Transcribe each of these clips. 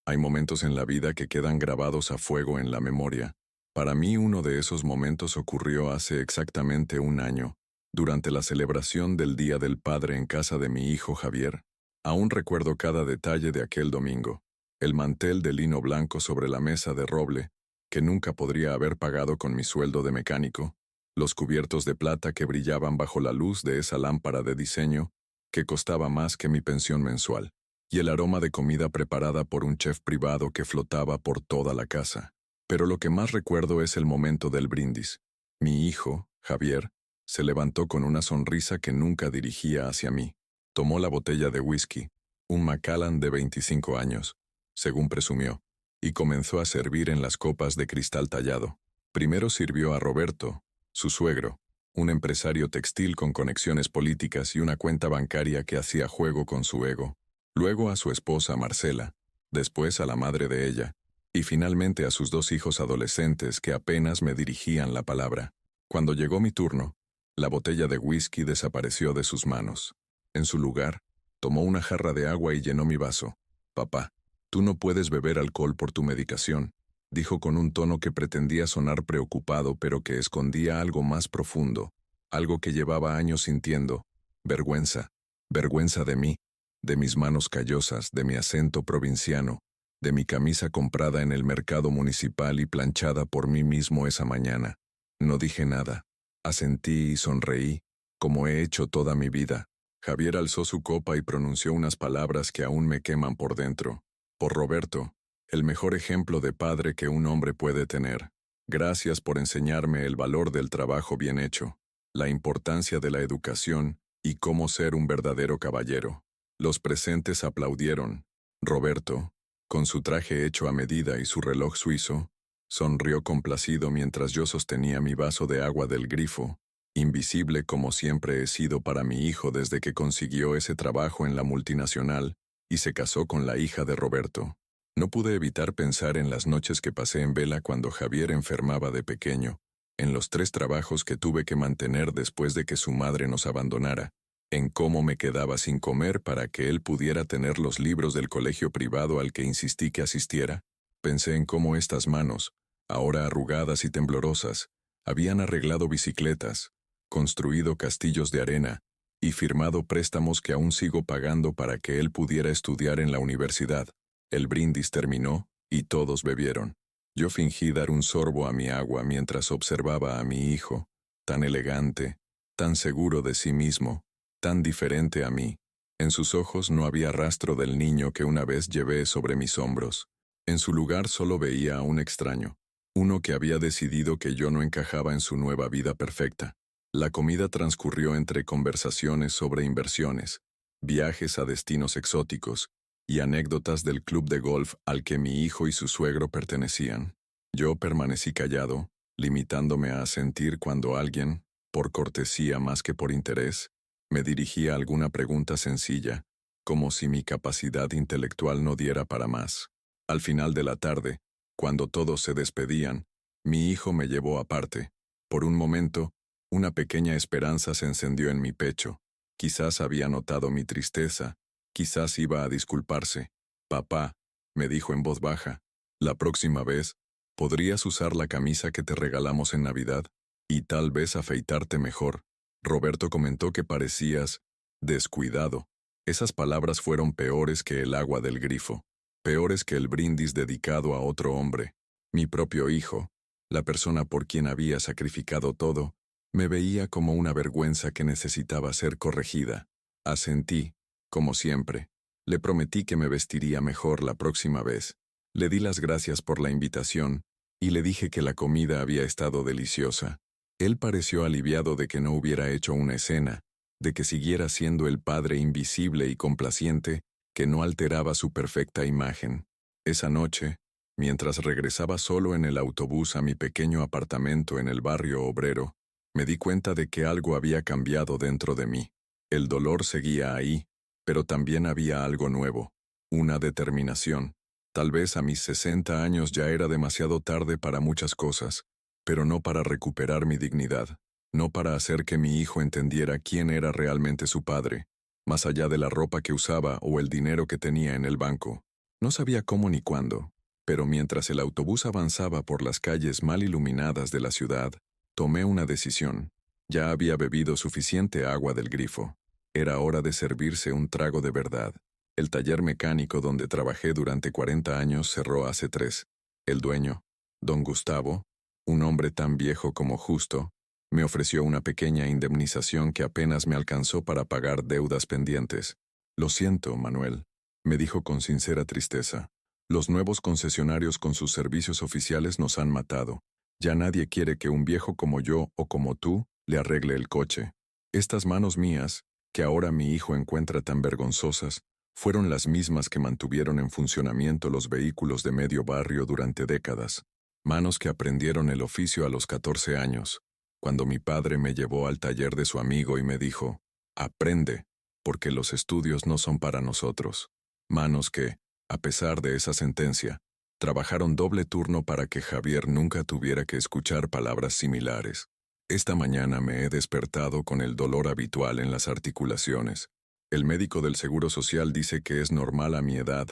Hay momentos en la vida que quedan grabados a fuego en la memoria. Para mí uno de esos momentos ocurrió hace exactamente un año, durante la celebración del Día del Padre en casa de mi hijo Javier. Aún recuerdo cada detalle de aquel domingo. El mantel de lino blanco sobre la mesa de roble, que nunca podría haber pagado con mi sueldo de mecánico, los cubiertos de plata que brillaban bajo la luz de esa lámpara de diseño, que costaba más que mi pensión mensual, y el aroma de comida preparada por un chef privado que flotaba por toda la casa. Pero lo que más recuerdo es el momento del brindis. Mi hijo, Javier, se levantó con una sonrisa que nunca dirigía hacia mí. Tomó la botella de whisky, un Macallan de 25 años, según presumió, y comenzó a servir en las copas de cristal tallado. Primero sirvió a Roberto, su suegro, un empresario textil con conexiones políticas y una cuenta bancaria que hacía juego con su ego. Luego a su esposa Marcela, después a la madre de ella, y finalmente a sus dos hijos adolescentes que apenas me dirigían la palabra. Cuando llegó mi turno, la botella de whisky desapareció de sus manos. En su lugar, tomó una jarra de agua y llenó mi vaso. «Papá, tú no puedes beber alcohol por tu medicación», dijo con un tono que pretendía sonar preocupado pero que escondía algo más profundo, algo que llevaba años sintiendo: vergüenza, vergüenza de mí, de mis manos callosas, de mi acento provinciano, de mi camisa comprada en el mercado municipal y planchada por mí mismo esa mañana. No dije nada. Asentí y sonreí, como he hecho toda mi vida. Javier alzó su copa y pronunció unas palabras que aún me queman por dentro. Por Roberto, el mejor ejemplo de padre que un hombre puede tener. Gracias por enseñarme el valor del trabajo bien hecho, la importancia de la educación y cómo ser un verdadero caballero. Los presentes aplaudieron. Roberto, con su traje hecho a medida y su reloj suizo, sonrió complacido mientras yo sostenía mi vaso de agua del grifo, invisible como siempre he sido para mi hijo desde que consiguió ese trabajo en la multinacional y se casó con la hija de Roberto. No pude evitar pensar en las noches que pasé en vela cuando Javier enfermaba de pequeño, en los 3 trabajos que tuve que mantener después de que su madre nos abandonara, en cómo me quedaba sin comer para que él pudiera tener los libros del colegio privado al que insistí que asistiera. Pensé en cómo estas manos, ahora arrugadas y temblorosas, habían arreglado bicicletas, construido castillos de arena y firmado préstamos que aún sigo pagando para que él pudiera estudiar en la universidad. El brindis terminó y todos bebieron. Yo fingí dar un sorbo a mi agua mientras observaba a mi hijo, tan elegante, tan seguro de sí mismo, tan diferente a mí. En sus ojos no había rastro del niño que una vez llevé sobre mis hombros. En su lugar solo veía a un extraño, uno que había decidido que yo no encajaba en su nueva vida perfecta. La comida transcurrió entre conversaciones sobre inversiones, viajes a destinos exóticos y anécdotas del club de golf al que mi hijo y su suegro pertenecían. Yo permanecí callado, limitándome a asentir cuando alguien, por cortesía más que por interés, me dirigía alguna pregunta sencilla, como si mi capacidad intelectual no diera para más. Al final de la tarde, cuando todos se despedían, mi hijo me llevó aparte. Por un momento, una pequeña esperanza se encendió en mi pecho. Quizás había notado mi tristeza, quizás iba a disculparse. «Papá», me dijo en voz baja, «la próxima vez, podrías usar la camisa que te regalamos en Navidad, y tal vez afeitarte mejor». Roberto comentó que parecías descuidado. Esas palabras fueron peores que el agua del grifo, peores que el brindis dedicado a otro hombre. Mi propio hijo, la persona por quien había sacrificado todo, me veía como una vergüenza que necesitaba ser corregida. Asentí, como siempre. Le prometí que me vestiría mejor la próxima vez. Le di las gracias por la invitación y le dije que la comida había estado deliciosa. Él pareció aliviado de que no hubiera hecho una escena, de que siguiera siendo el padre invisible y complaciente que no alteraba su perfecta imagen. Esa noche, mientras regresaba solo en el autobús a mi pequeño apartamento en el barrio obrero, me di cuenta de que algo había cambiado dentro de mí. El dolor seguía ahí, pero también había algo nuevo, una determinación. Tal vez a mis 60 años ya era demasiado tarde para muchas cosas, pero no para recuperar mi dignidad, no para hacer que mi hijo entendiera quién era realmente su padre, más allá de la ropa que usaba o el dinero que tenía en el banco. No sabía cómo ni cuándo, pero mientras el autobús avanzaba por las calles mal iluminadas de la ciudad, tomé una decisión. Ya había bebido suficiente agua del grifo. Era hora de servirse un trago de verdad. El taller mecánico donde trabajé durante 40 años cerró hace 3. El dueño, don Gustavo, un hombre tan viejo como justo, me ofreció una pequeña indemnización que apenas me alcanzó para pagar deudas pendientes. Lo siento, Manuel, me dijo con sincera tristeza. Los nuevos concesionarios con sus servicios oficiales nos han matado. Ya nadie quiere que un viejo como yo o como tú le arregle el coche. Estas manos mías, que ahora mi hijo encuentra tan vergonzosas, fueron las mismas que mantuvieron en funcionamiento los vehículos de medio barrio durante décadas. Manos que aprendieron el oficio a los 14 años, cuando mi padre me llevó al taller de su amigo y me dijo, aprende, porque los estudios no son para nosotros. Manos que, a pesar de esa sentencia, trabajaron doble turno para que Javier nunca tuviera que escuchar palabras similares. Esta mañana me he despertado con el dolor habitual en las articulaciones. El médico del Seguro Social dice que es normal a mi edad,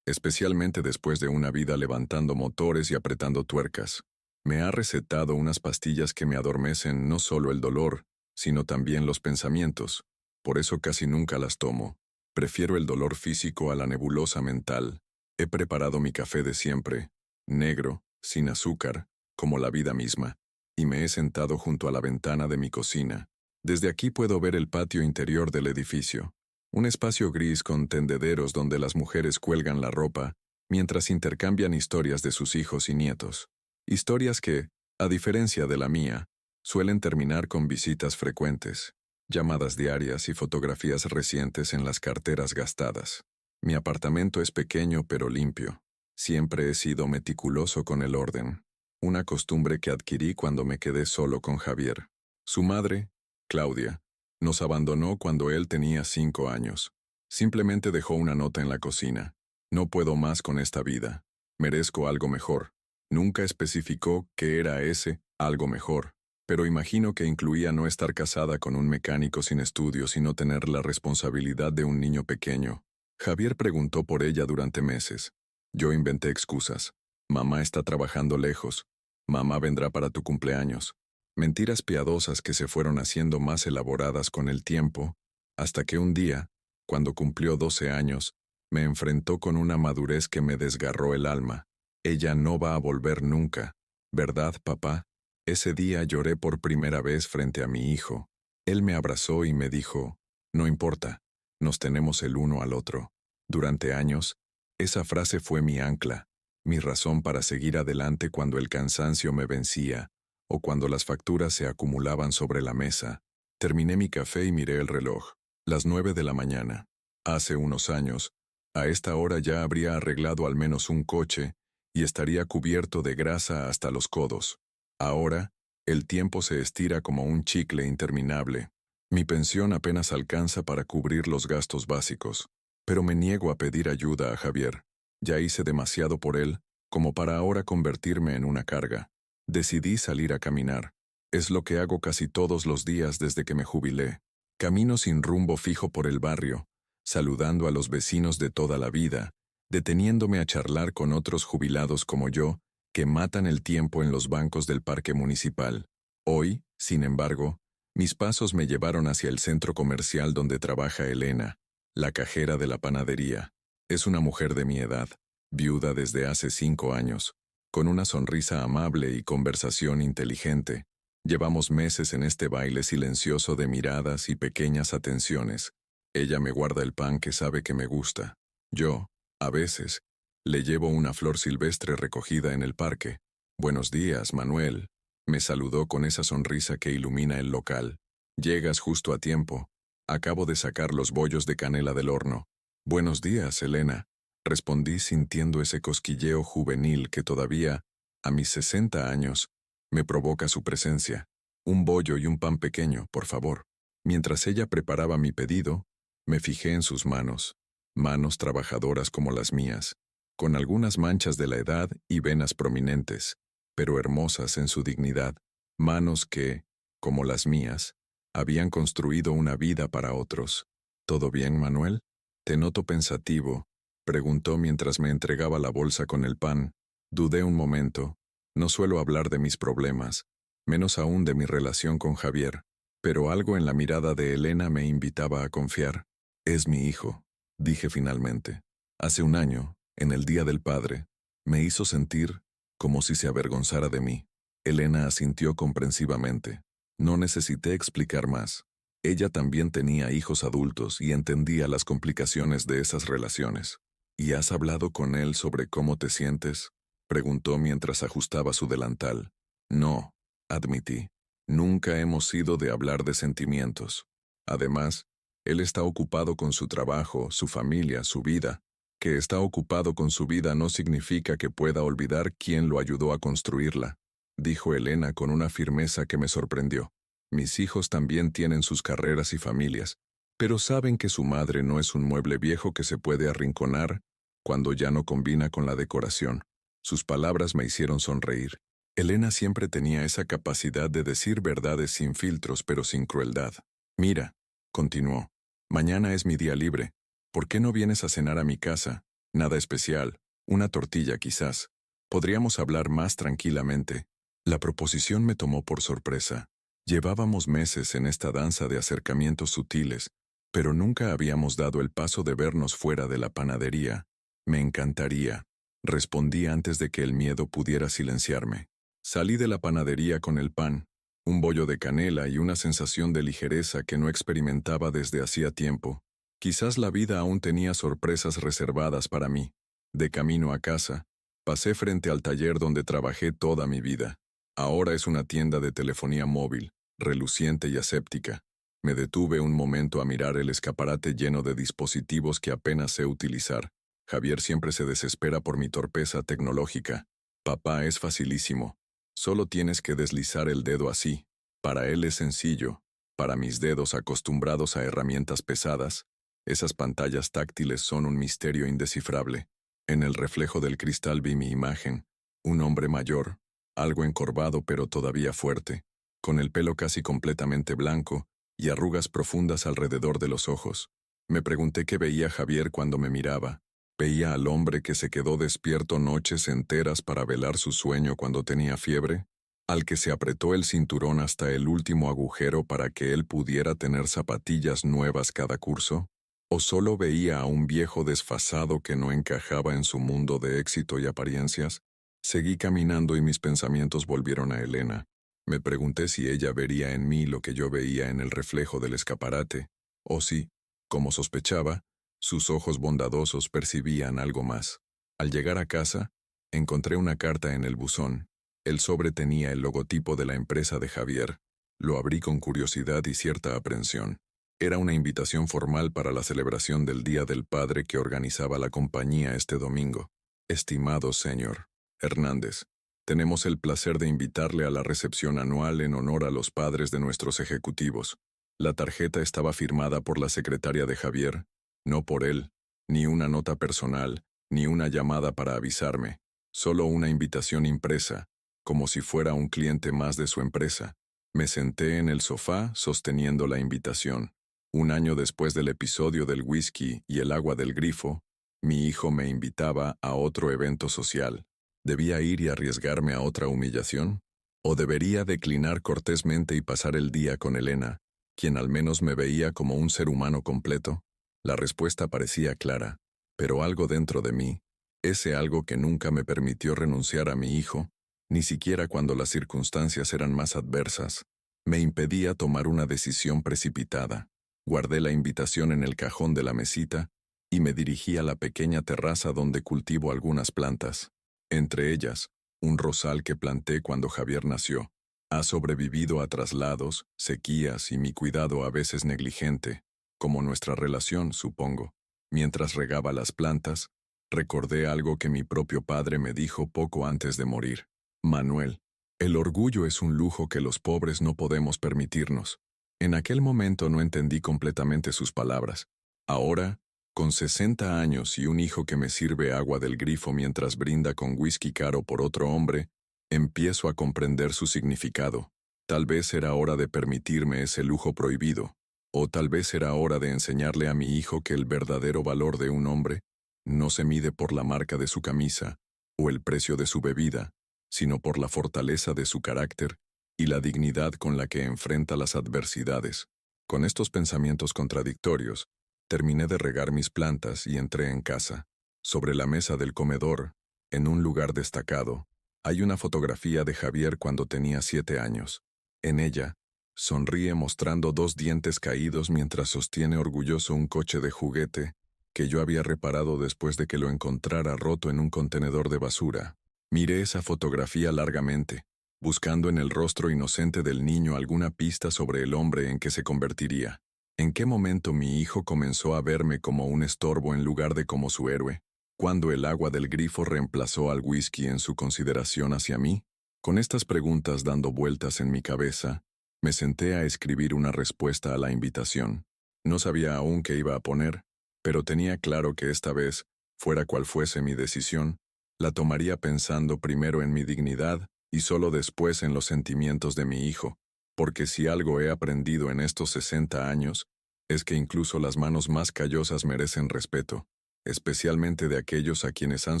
especialmente después de una vida levantando motores y apretando tuercas. Me ha recetado unas pastillas que me adormecen no solo el dolor, sino también los pensamientos. Por eso casi nunca las tomo. Prefiero el dolor físico a la nebulosa mental. He preparado mi café de siempre, negro, sin azúcar, como la vida misma, y me he sentado junto a la ventana de mi cocina. Desde aquí puedo ver el patio interior del edificio. Un espacio gris con tendederos donde las mujeres cuelgan la ropa, mientras intercambian historias de sus hijos y nietos. Historias que, a diferencia de la mía, suelen terminar con visitas frecuentes, llamadas diarias y fotografías recientes en las carteras gastadas. Mi apartamento es pequeño pero limpio. Siempre he sido meticuloso con el orden, una costumbre que adquirí cuando me quedé solo con Javier. Su madre, Claudia, nos abandonó cuando él tenía 5 años. Simplemente dejó una nota en la cocina. No puedo más con esta vida. Merezco algo mejor. Nunca especificó qué era ese algo mejor, pero imagino que incluía no estar casada con un mecánico sin estudios y no tener la responsabilidad de un niño pequeño. Javier preguntó por ella durante meses. Yo inventé excusas. Mamá está trabajando lejos. Mamá vendrá para tu cumpleaños. Mentiras piadosas que se fueron haciendo más elaboradas con el tiempo, hasta que un día, cuando cumplió 12 años, me enfrentó con una madurez que me desgarró el alma. Ella no va a volver nunca, ¿verdad, papá? Ese día lloré por primera vez frente a mi hijo. Él me abrazó y me dijo, no importa, nos tenemos el uno al otro. Durante años, esa frase fue mi ancla, mi razón para seguir adelante cuando el cansancio me vencía, o cuando las facturas se acumulaban sobre la mesa. Terminé mi café y miré el reloj. Las 9 de la mañana. Hace unos años, a esta hora ya habría arreglado al menos un coche y estaría cubierto de grasa hasta los codos. Ahora, el tiempo se estira como un chicle interminable. Mi pensión apenas alcanza para cubrir los gastos básicos, pero me niego a pedir ayuda a Javier. Ya hice demasiado por él, como para ahora convertirme en una carga. Decidí salir a caminar. Es lo que hago casi todos los días desde que me jubilé. Camino sin rumbo fijo por el barrio, saludando a los vecinos de toda la vida, deteniéndome a charlar con otros jubilados como yo, que matan el tiempo en los bancos del parque municipal. Hoy, sin embargo, mis pasos me llevaron hacia el centro comercial donde trabaja Elena, la cajera de la panadería. Es una mujer de mi edad, viuda desde hace 5 años, con una sonrisa amable y conversación inteligente. Llevamos meses en este baile silencioso de miradas y pequeñas atenciones. Ella me guarda el pan que sabe que me gusta. Yo, a veces, le llevo una flor silvestre recogida en el parque. Buenos días, Manuel. Me saludó con esa sonrisa que ilumina el local. Llegas justo a tiempo. Acabo de sacar los bollos de canela del horno. Buenos días, Elena. Respondí sintiendo ese cosquilleo juvenil que todavía, a mis 60 años, me provoca su presencia. Un bollo y un pan pequeño, por favor. Mientras ella preparaba mi pedido, me fijé en sus manos. Manos trabajadoras como las mías, con algunas manchas de la edad y venas prominentes, pero hermosas en su dignidad. Manos que, como las mías, habían construido una vida para otros. ¿Todo bien, Manuel? Te noto pensativo. Preguntó mientras me entregaba la bolsa con el pan. Dudé un momento. No suelo hablar de mis problemas, menos aún de mi relación con Javier, pero algo en la mirada de Elena me invitaba a confiar. Es mi hijo, dije finalmente. Hace un año, en el Día del Padre, me hizo sentir como si se avergonzara de mí. Elena asintió comprensivamente. No necesité explicar más. Ella también tenía hijos adultos y entendía las complicaciones de esas relaciones. ¿Y has hablado con él sobre cómo te sientes?, preguntó mientras ajustaba su delantal. No, admití. Nunca hemos sido de hablar de sentimientos. Además, él está ocupado con su trabajo, su familia, su vida. Que está ocupado con su vida no significa que pueda olvidar quién lo ayudó a construirla, dijo Elena con una firmeza que me sorprendió. Mis hijos también tienen sus carreras y familias, pero saben que su madre no es un mueble viejo que se puede arrinconar cuando ya no combina con la decoración. Sus palabras me hicieron sonreír. Elena siempre tenía esa capacidad de decir verdades sin filtros pero sin crueldad. Mira, continuó, mañana es mi día libre. ¿Por qué no vienes a cenar a mi casa? Nada especial, una tortilla quizás. Podríamos hablar más tranquilamente. La proposición me tomó por sorpresa. Llevábamos meses en esta danza de acercamientos sutiles, pero nunca habíamos dado el paso de vernos fuera de la panadería. Me encantaría, respondí antes de que el miedo pudiera silenciarme. Salí de la panadería con el pan, un bollo de canela y una sensación de ligereza que no experimentaba desde hacía tiempo. Quizás la vida aún tenía sorpresas reservadas para mí. De camino a casa, pasé frente al taller donde trabajé toda mi vida. Ahora es una tienda de telefonía móvil, reluciente y aséptica. Me detuve un momento a mirar el escaparate lleno de dispositivos que apenas sé utilizar. Javier siempre se desespera por mi torpeza tecnológica. Papá, es facilísimo. Solo tienes que deslizar el dedo así. Para él es sencillo. Para mis dedos acostumbrados a herramientas pesadas, esas pantallas táctiles son un misterio indescifrable. En el reflejo del cristal vi mi imagen, un hombre mayor, algo encorvado pero todavía fuerte, con el pelo casi completamente blanco y arrugas profundas alrededor de los ojos. Me pregunté qué veía Javier cuando me miraba. ¿Veía al hombre que se quedó despierto noches enteras para velar su sueño cuando tenía fiebre? ¿Al que se apretó el cinturón hasta el último agujero para que él pudiera tener zapatillas nuevas cada curso? ¿O solo veía a un viejo desfasado que no encajaba en su mundo de éxito y apariencias? Seguí caminando y mis pensamientos volvieron a Elena. Me pregunté si ella vería en mí lo que yo veía en el reflejo del escaparate, o si, como sospechaba, sus ojos bondadosos percibían algo más. Al llegar a casa, encontré una carta en el buzón. El sobre tenía el logotipo de la empresa de Javier. Lo abrí con curiosidad y cierta aprensión. Era una invitación formal para la celebración del Día del Padre que organizaba la compañía este domingo. Estimado señor Hernández, tenemos el placer de invitarle a la recepción anual en honor a los padres de nuestros ejecutivos. La tarjeta estaba firmada por la secretaria de Javier, no por él, ni una nota personal, ni una llamada para avisarme, solo una invitación impresa, como si fuera un cliente más de su empresa. Me senté en el sofá sosteniendo la invitación. Un año después del episodio del whisky y el agua del grifo, mi hijo me invitaba a otro evento social. ¿Debía ir y arriesgarme a otra humillación? ¿O debería declinar cortésmente y pasar el día con Elena, quien al menos me veía como un ser humano completo? La respuesta parecía clara, pero algo dentro de mí, ese algo que nunca me permitió renunciar a mi hijo, ni siquiera cuando las circunstancias eran más adversas, me impedía tomar una decisión precipitada. Guardé la invitación en el cajón de la mesita y me dirigí a la pequeña terraza donde cultivo algunas plantas. Entre ellas, un rosal que planté cuando Javier nació. Ha sobrevivido a traslados, sequías y mi cuidado a veces negligente, como nuestra relación, supongo. Mientras regaba las plantas, recordé algo que mi propio padre me dijo poco antes de morir. Manuel, el orgullo es un lujo que los pobres no podemos permitirnos. En aquel momento no entendí completamente sus palabras. Ahora, con 60 años y un hijo que me sirve agua del grifo mientras brinda con whisky caro por otro hombre, empiezo a comprender su significado. Tal vez era hora de permitirme ese lujo prohibido, o tal vez era hora de enseñarle a mi hijo que el verdadero valor de un hombre no se mide por la marca de su camisa o el precio de su bebida, sino por la fortaleza de su carácter y la dignidad con la que enfrenta las adversidades. Con estos pensamientos contradictorios, terminé de regar mis plantas y entré en casa. Sobre la mesa del comedor, en un lugar destacado, hay una fotografía de Javier cuando tenía 7 años. En ella, sonríe mostrando 2 dientes caídos mientras sostiene orgulloso un coche de juguete que yo había reparado después de que lo encontrara roto en un contenedor de basura. Miré esa fotografía largamente, buscando en el rostro inocente del niño alguna pista sobre el hombre en que se convertiría. ¿En qué momento mi hijo comenzó a verme como un estorbo en lugar de como su héroe? ¿Cuándo el agua del grifo reemplazó al whisky en su consideración hacia mí? Con estas preguntas dando vueltas en mi cabeza, me senté a escribir una respuesta a la invitación. No sabía aún qué iba a poner, pero tenía claro que esta vez, fuera cual fuese mi decisión, la tomaría pensando primero en mi dignidad y solo después en los sentimientos de mi hijo, porque si algo he aprendido en estos 60 años, es que incluso las manos más callosas merecen respeto, especialmente de aquellos a quienes han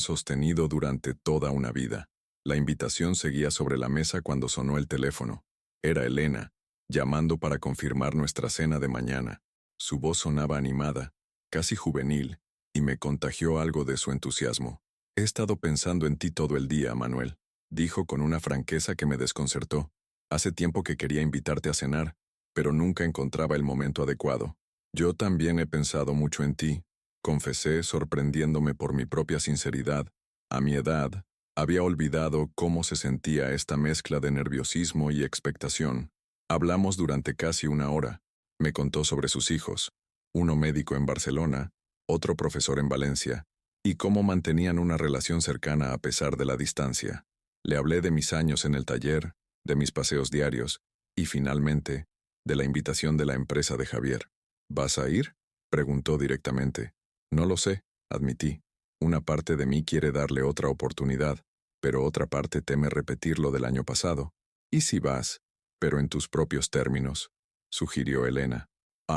sostenido durante toda una vida. La invitación seguía sobre la mesa cuando sonó el teléfono. Era Elena, llamando para confirmar nuestra cena de mañana. Su voz sonaba animada, casi juvenil, y me contagió algo de su entusiasmo. He estado pensando en ti todo el día, Manuel, dijo con una franqueza que me desconcertó. Hace tiempo que quería invitarte a cenar, pero nunca encontraba el momento adecuado. Yo también he pensado mucho en ti, confesé, sorprendiéndome por mi propia sinceridad. A mi edad, había olvidado cómo se sentía esta mezcla de nerviosismo y expectación. Hablamos durante casi una hora. Me contó sobre sus hijos, uno médico en Barcelona, otro profesor en Valencia, y cómo mantenían una relación cercana a pesar de la distancia. Le hablé de mis años en el taller, de mis paseos diarios, y finalmente, de la invitación de la empresa de Javier. ¿Vas a ir?, preguntó directamente. No lo sé, admití. Una parte de mí quiere darle otra oportunidad, pero otra parte teme repetir lo del año pasado. ¿Y si vas, pero en tus propios términos?, sugirió Elena.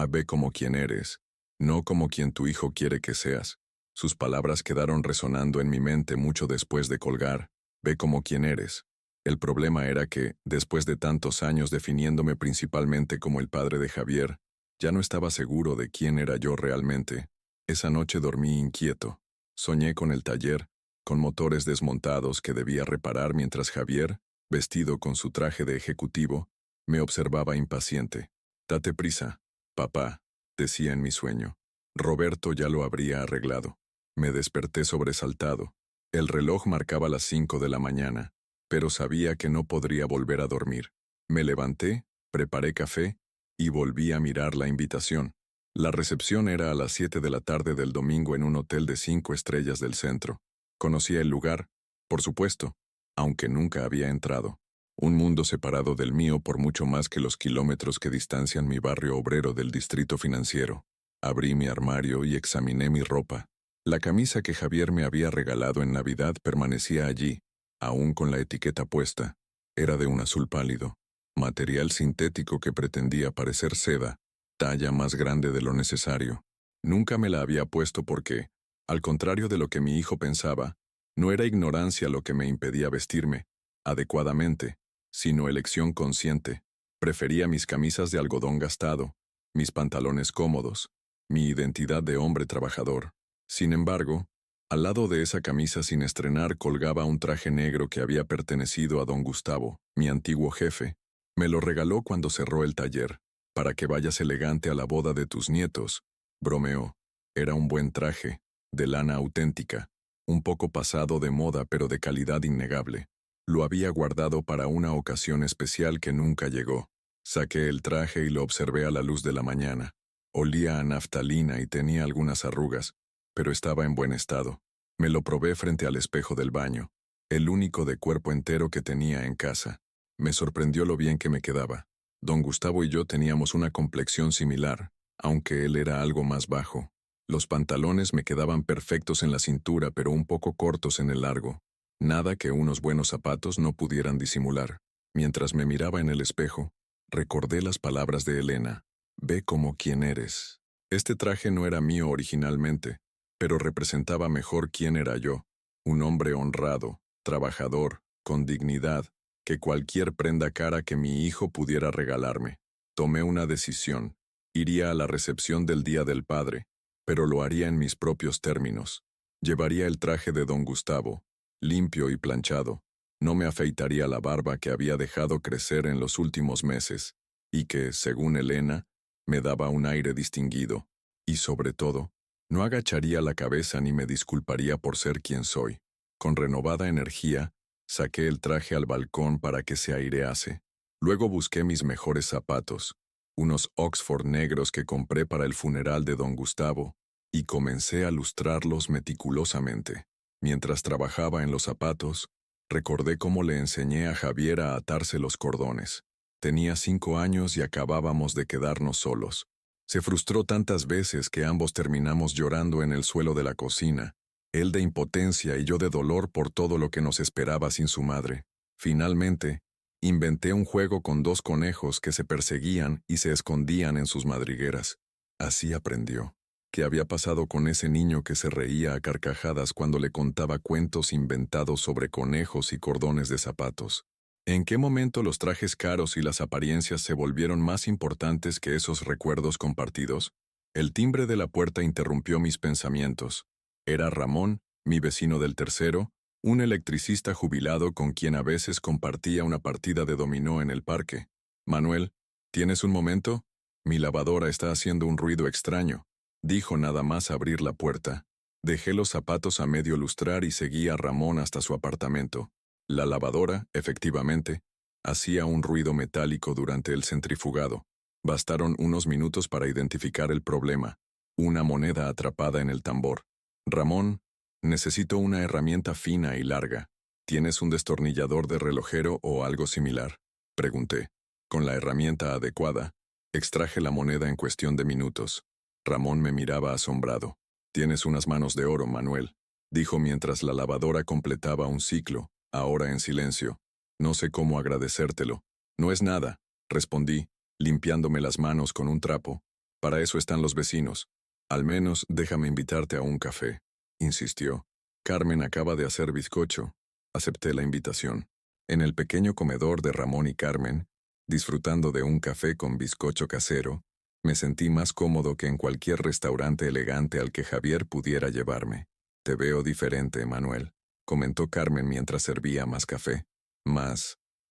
Ve como quien eres, no como quien tu hijo quiere que seas. Sus palabras quedaron resonando en mi mente mucho después de colgar. Ve como quien eres. El problema era que, después de tantos años definiéndome principalmente como el padre de Javier, ya no estaba seguro de quién era yo realmente. Esa noche dormí inquieto. Soñé con el taller, con motores desmontados que debía reparar mientras Javier, vestido con su traje de ejecutivo, me observaba impaciente. Date prisa, papá, decía en mi sueño. Roberto ya lo habría arreglado. Me desperté sobresaltado. El reloj marcaba las 5 de la mañana, pero sabía que no podría volver a dormir. Me levanté, preparé café y volví a mirar la invitación. La recepción era a las 7 de la tarde del domingo en un hotel de 5 estrellas del centro. Conocía el lugar, por supuesto, aunque nunca había entrado. Un mundo separado del mío por mucho más que los kilómetros que distancian mi barrio obrero del distrito financiero. Abrí mi armario y examiné mi ropa. La camisa que Javier me había regalado en Navidad permanecía allí, aún con la etiqueta puesta. Era de un azul pálido, material sintético que pretendía parecer seda, talla más grande de lo necesario. Nunca me la había puesto porque, al contrario de lo que mi hijo pensaba, no era ignorancia lo que me impedía vestirme adecuadamente, sino elección consciente. Prefería mis camisas de algodón gastado, mis pantalones cómodos, mi identidad de hombre trabajador. Sin embargo, al lado de esa camisa sin estrenar colgaba un traje negro que había pertenecido a don Gustavo, mi antiguo jefe. Me lo regaló cuando cerró el taller, para que vayas elegante a la boda de tus nietos, bromeó. Era un buen traje, de lana auténtica, un poco pasado de moda pero de calidad innegable. Lo había guardado para una ocasión especial que nunca llegó. Saqué el traje y lo observé a la luz de la mañana. Olía a naftalina y tenía algunas arrugas, pero estaba en buen estado. Me lo probé frente al espejo del baño, el único de cuerpo entero que tenía en casa. Me sorprendió lo bien que me quedaba. Don Gustavo y yo teníamos una complexión similar, aunque él era algo más bajo. Los pantalones me quedaban perfectos en la cintura pero un poco cortos en el largo. Nada que unos buenos zapatos no pudieran disimular. Mientras me miraba en el espejo, recordé las palabras de Elena. Ve como quien eres. Este traje no era mío originalmente. pero representaba mejor quién era yo, un hombre honrado, trabajador, con dignidad, que cualquier prenda cara que mi hijo pudiera regalarme. Tomé una decisión. Iría a la recepción del Día del Padre, pero lo haría en mis propios términos. Llevaría el traje de don Gustavo, limpio y planchado. No me afeitaría la barba que había dejado crecer en los últimos meses, y que, según Elena, me daba un aire distinguido. Y sobre todo, no agacharía la cabeza ni me disculparía por ser quien soy. Con renovada energía, saqué el traje al balcón para que se airease. Luego busqué mis mejores zapatos, unos Oxford negros que compré para el funeral de don Gustavo, y comencé a lustrarlos meticulosamente. Mientras trabajaba en los zapatos, recordé cómo le enseñé a Javier a atarse los cordones. Tenía 5 años y acabábamos de quedarnos solos. Se frustró tantas veces que ambos terminamos llorando en el suelo de la cocina, él de impotencia y yo de dolor por todo lo que nos esperaba sin su madre. Finalmente, inventé un juego con 2 conejos que se perseguían y se escondían en sus madrigueras. Así aprendió. ¿Qué había pasado con ese niño que se reía a carcajadas cuando le contaba cuentos inventados sobre conejos y cordones de zapatos? ¿En qué momento los trajes caros y las apariencias se volvieron más importantes que esos recuerdos compartidos? El timbre de la puerta interrumpió mis pensamientos. Era Ramón, mi vecino del tercero, un electricista jubilado con quien a veces compartía una partida de dominó en el parque. Manuel, ¿tienes un momento? Mi lavadora está haciendo un ruido extraño, dijo nada más abrir la puerta. Dejé los zapatos a medio lustrar y seguí a Ramón hasta su apartamento. La lavadora, efectivamente, hacía un ruido metálico durante el centrifugado. Bastaron unos minutos para identificar el problema, una moneda atrapada en el tambor. Ramón, necesito una herramienta fina y larga. ¿Tienes un destornillador de relojero o algo similar? Pregunté. Con la herramienta adecuada, extraje la moneda en cuestión de minutos. Ramón me miraba asombrado. Tienes unas manos de oro, Manuel, dijo mientras la lavadora completaba un ciclo, ahora en silencio. No sé cómo agradecértelo. No es nada, respondí, limpiándome las manos con un trapo. Para eso están los vecinos. Al menos déjame invitarte a un café, insistió. Carmen acaba de hacer bizcocho. Acepté la invitación. En el pequeño comedor de Ramón y Carmen, disfrutando de un café con bizcocho casero, me sentí más cómodo que en cualquier restaurante elegante al que Javier pudiera llevarme. Te veo diferente, Manuel, comentó Carmen mientras servía más café.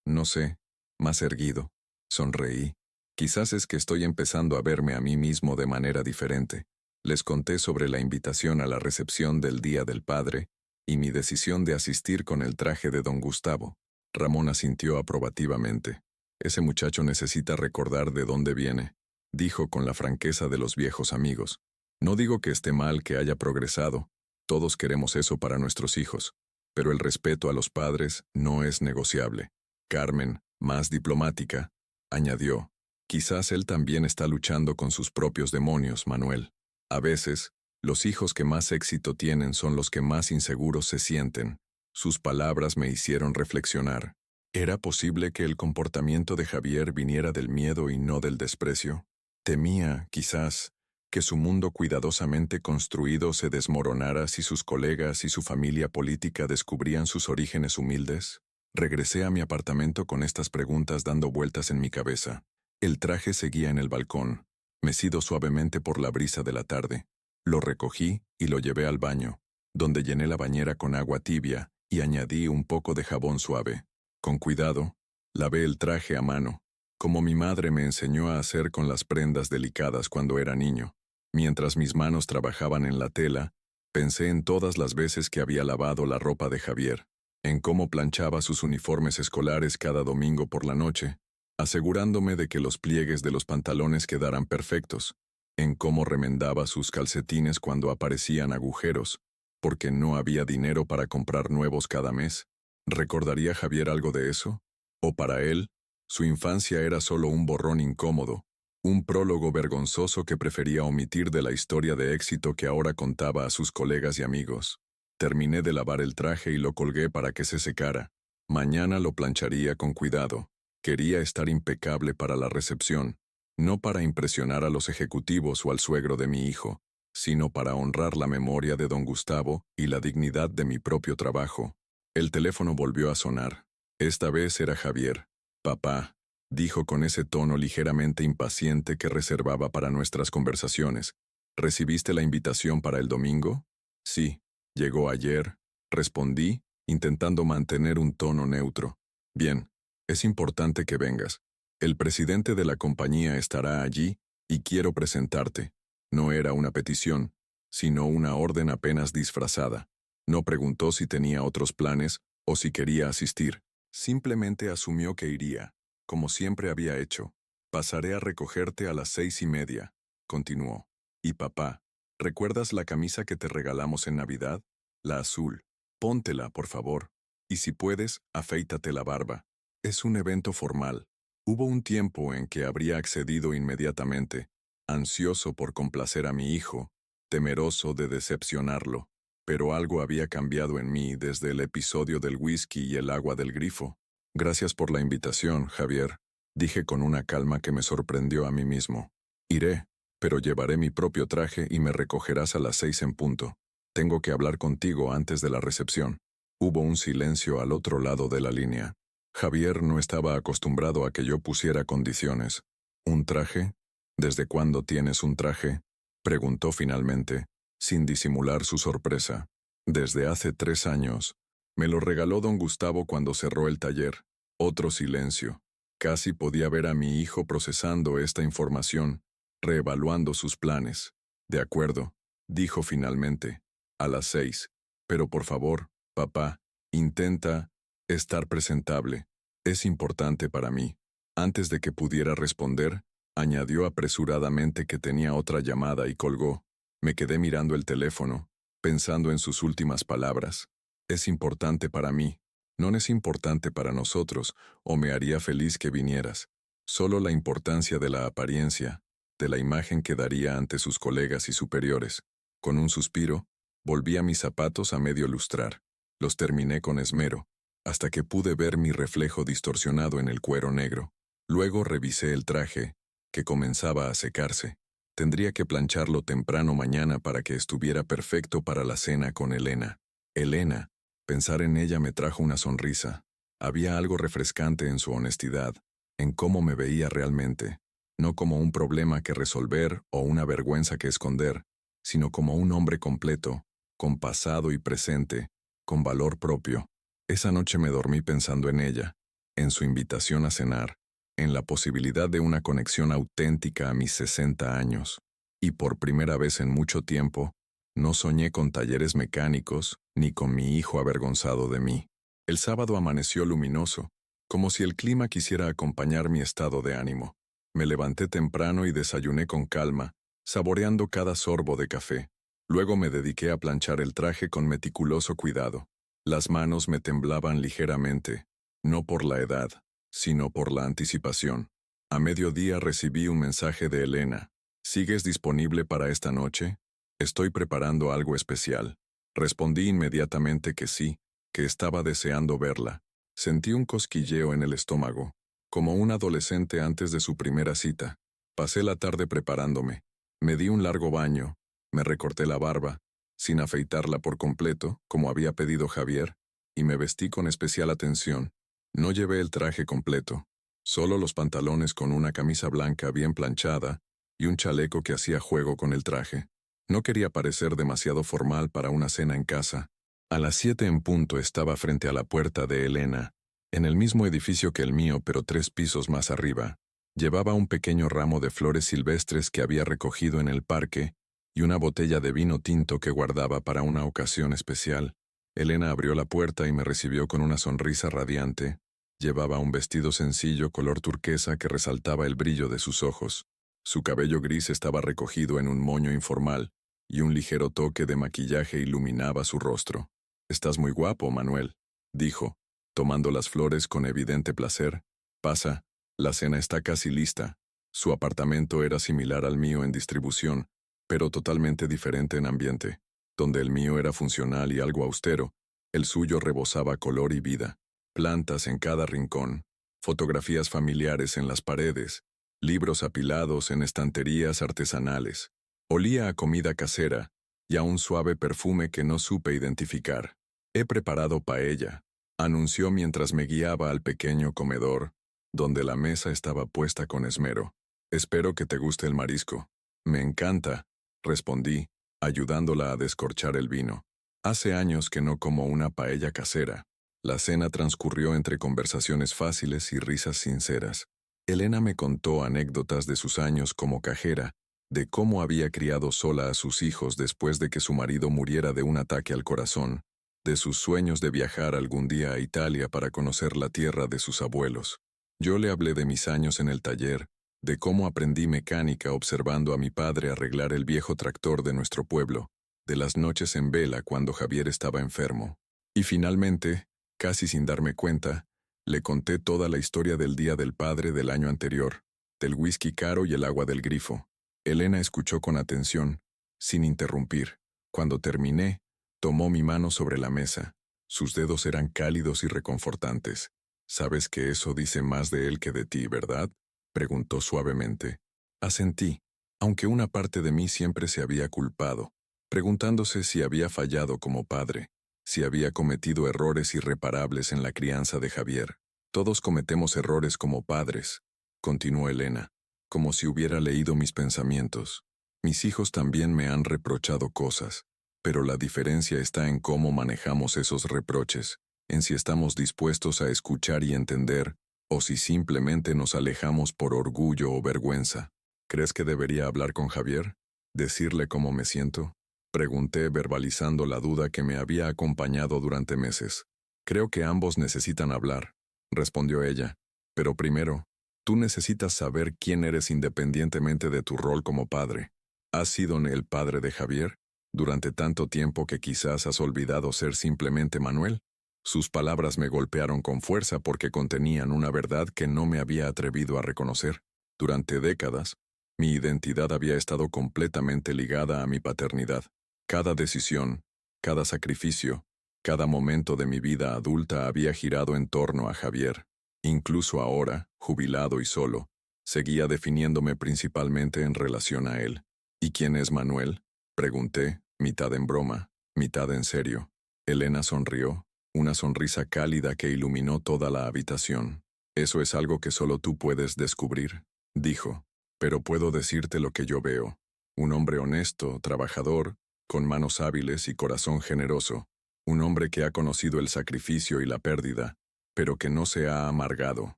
No sé, más erguido. Sonreí. Quizás es que estoy empezando a verme a mí mismo de manera diferente. Les conté sobre la invitación a la recepción del Día del Padre y mi decisión de asistir con el traje de don Gustavo. Ramón asintió aprobativamente. Ese muchacho necesita recordar de dónde viene, dijo con la franqueza de los viejos amigos. No digo que esté mal que haya progresado, todos queremos eso para nuestros hijos, pero el respeto a los padres no es negociable. Carmen, más diplomática, añadió, quizás él también está luchando con sus propios demonios, Manuel. A veces, los hijos que más éxito tienen son los que más inseguros se sienten. Sus palabras me hicieron reflexionar. ¿Era posible que el comportamiento de Javier viniera del miedo y no del desprecio? Temía, quizás, que su mundo cuidadosamente construido se desmoronara si sus colegas y su familia política descubrían sus orígenes humildes. Regresé a mi apartamento con estas preguntas dando vueltas en mi cabeza. El traje seguía en el balcón, mecido suavemente por la brisa de la tarde. Lo recogí y lo llevé al baño, donde llené la bañera con agua tibia y añadí un poco de jabón suave. Con cuidado, lavé el traje a mano, como mi madre me enseñó a hacer con las prendas delicadas cuando era niño. Mientras mis manos trabajaban en la tela, pensé en todas las veces que había lavado la ropa de Javier, en cómo planchaba sus uniformes escolares cada domingo por la noche, asegurándome de que los pliegues de los pantalones quedaran perfectos, en cómo remendaba sus calcetines cuando aparecían agujeros, porque no había dinero para comprar nuevos cada mes. ¿Recordaría Javier algo de eso? ¿O para él, su infancia era solo un borrón incómodo, un prólogo vergonzoso que prefería omitir de la historia de éxito que ahora contaba a sus colegas y amigos? Terminé de lavar el traje y lo colgué para que se secara. Mañana lo plancharía con cuidado. Quería estar impecable para la recepción, no para impresionar a los ejecutivos o al suegro de mi hijo, sino para honrar la memoria de don Gustavo y la dignidad de mi propio trabajo. El teléfono volvió a sonar. Esta vez era Javier. Papá, dijo con ese tono ligeramente impaciente que reservaba para nuestras conversaciones. ¿Recibiste la invitación para el domingo? Sí. Llegó ayer, respondí, intentando mantener un tono neutro. Bien, es importante que vengas. El presidente de la compañía estará allí y quiero presentarte. No era una petición, sino una orden apenas disfrazada. No preguntó si tenía otros planes o si quería asistir. Simplemente asumió que iría, como siempre había hecho. Pasaré a recogerte a las 6:30, continuó. Y papá, ¿recuerdas la camisa que te regalamos en Navidad? La azul. Póntela, por favor. Y si puedes, afeítate la barba. Es un evento formal. Hubo un tiempo en que habría accedido inmediatamente, ansioso por complacer a mi hijo, temeroso de decepcionarlo, pero algo había cambiado en mí desde el episodio del whisky y el agua del grifo. Gracias por la invitación, Javier, dije con una calma que me sorprendió a mí mismo. Iré, pero llevaré mi propio traje y me recogerás a las 6 en punto. Tengo que hablar contigo antes de la recepción. Hubo un silencio al otro lado de la línea. Javier no estaba acostumbrado a que yo pusiera condiciones. ¿Un traje? ¿Desde cuándo tienes un traje? Preguntó finalmente, sin disimular su sorpresa. Desde hace 3 años. Me lo regaló don Gustavo cuando cerró el taller. Otro silencio. Casi podía ver a mi hijo procesando esta información, reevaluando sus planes. De acuerdo, dijo finalmente. A las 6. Pero por favor, papá, intenta estar presentable. Es importante para mí. Antes de que pudiera responder, añadió apresuradamente que tenía otra llamada y colgó. Me quedé mirando el teléfono, pensando en sus últimas palabras. Es importante para mí. No es importante para nosotros, o me haría feliz que vinieras. Solo la importancia de la apariencia, de la imagen que daría ante sus colegas y superiores. Con un suspiro, volví a mis zapatos a medio lustrar. Los terminé con esmero, hasta que pude ver mi reflejo distorsionado en el cuero negro. Luego revisé el traje, que comenzaba a secarse. Tendría que plancharlo temprano mañana para que estuviera perfecto para la cena con Elena. Elena, pensar en ella me trajo una sonrisa. Había algo refrescante en su honestidad, en cómo me veía realmente, no como un problema que resolver o una vergüenza que esconder, sino como un hombre completo, con pasado y presente, con valor propio. Esa noche me dormí pensando en ella, en su invitación a cenar, en la posibilidad de una conexión auténtica a mis 60 años. Y por primera vez en mucho tiempo, no soñé con talleres mecánicos ni con mi hijo avergonzado de mí. El sábado amaneció luminoso, como si el clima quisiera acompañar mi estado de ánimo. Me levanté temprano y desayuné con calma, saboreando cada sorbo de café. Luego me dediqué a planchar el traje con meticuloso cuidado. Las manos me temblaban ligeramente, no por la edad, sino por la anticipación. A mediodía recibí un mensaje de Elena. ¿Sigues disponible para esta noche? Estoy preparando algo especial. Respondí inmediatamente que sí, que estaba deseando verla. Sentí un cosquilleo en el estómago, como un adolescente antes de su primera cita. Pasé la tarde preparándome. Me di un largo baño, me recorté la barba, sin afeitarla por completo, como había pedido Javier, y me vestí con especial atención. No llevé el traje completo, solo los pantalones con una camisa blanca bien planchada y un chaleco que hacía juego con el traje. No quería parecer demasiado formal para una cena en casa. A las 7 en punto estaba frente a la puerta de Elena, en el mismo edificio que el mío, pero 3 pisos más arriba. Llevaba un pequeño ramo de flores silvestres que había recogido en el parque y una botella de vino tinto que guardaba para una ocasión especial. Elena abrió la puerta y me recibió con una sonrisa radiante. Llevaba un vestido sencillo color turquesa que resaltaba el brillo de sus ojos. Su cabello gris estaba recogido en un moño informal, y un ligero toque de maquillaje iluminaba su rostro. «Estás muy guapo, Manuel», dijo, tomando las flores con evidente placer. «Pasa, la cena está casi lista». Su apartamento era similar al mío en distribución, pero totalmente diferente en ambiente. Donde el mío era funcional y algo austero, el suyo rebosaba color y vida. Plantas en cada rincón, fotografías familiares en las paredes, libros apilados en estanterías artesanales. Olía a comida casera y a un suave perfume que no supe identificar. He preparado paella, anunció mientras me guiaba al pequeño comedor, donde la mesa estaba puesta con esmero. Espero que te guste el marisco. Me encanta, respondí, ayudándola a descorchar el vino. Hace años que no como una paella casera. La cena transcurrió entre conversaciones fáciles y risas sinceras. Elena me contó anécdotas de sus años como cajera, de cómo había criado sola a sus hijos después de que su marido muriera de un ataque al corazón, de sus sueños de viajar algún día a Italia para conocer la tierra de sus abuelos. Yo le hablé de mis años en el taller, de cómo aprendí mecánica observando a mi padre arreglar el viejo tractor de nuestro pueblo, de las noches en vela cuando Javier estaba enfermo. Y finalmente, casi sin darme cuenta, le conté toda la historia del Día del Padre del año anterior, del whisky caro y el agua del grifo. Elena escuchó con atención, sin interrumpir. Cuando terminé, tomó mi mano sobre la mesa. Sus dedos eran cálidos y reconfortantes. «Sabes que eso dice más de él que de ti, ¿verdad?», preguntó suavemente. Asentí, aunque una parte de mí siempre se había culpado, preguntándose si había fallado como padre, si había cometido errores irreparables en la crianza de Javier. Todos cometemos errores como padres, continuó Elena, como si hubiera leído mis pensamientos. Mis hijos también me han reprochado cosas, pero la diferencia está en cómo manejamos esos reproches, en si estamos dispuestos a escuchar y entender, o si simplemente nos alejamos por orgullo o vergüenza. ¿Crees que debería hablar con Javier? ¿Decirle cómo me siento?, pregunté verbalizando la duda que me había acompañado durante meses. Creo que ambos necesitan hablar, respondió ella, pero primero, tú necesitas saber quién eres independientemente de tu rol como padre. ¿Has sido el padre de Javier durante tanto tiempo que quizás has olvidado ser simplemente Manuel? Sus palabras me golpearon con fuerza porque contenían una verdad que no me había atrevido a reconocer. Durante décadas, mi identidad había estado completamente ligada a mi paternidad. Cada decisión, cada sacrificio, cada momento de mi vida adulta había girado en torno a Javier. Incluso ahora, jubilado y solo, seguía definiéndome principalmente en relación a él. ¿Y quién es Manuel?, pregunté, mitad en broma, mitad en serio. Elena sonrió, una sonrisa cálida que iluminó toda la habitación. Eso es algo que solo tú puedes descubrir, dijo, pero puedo decirte lo que yo veo. Un hombre honesto, trabajador, con manos hábiles y corazón generoso. Un hombre que ha conocido el sacrificio y la pérdida, pero que no se ha amargado.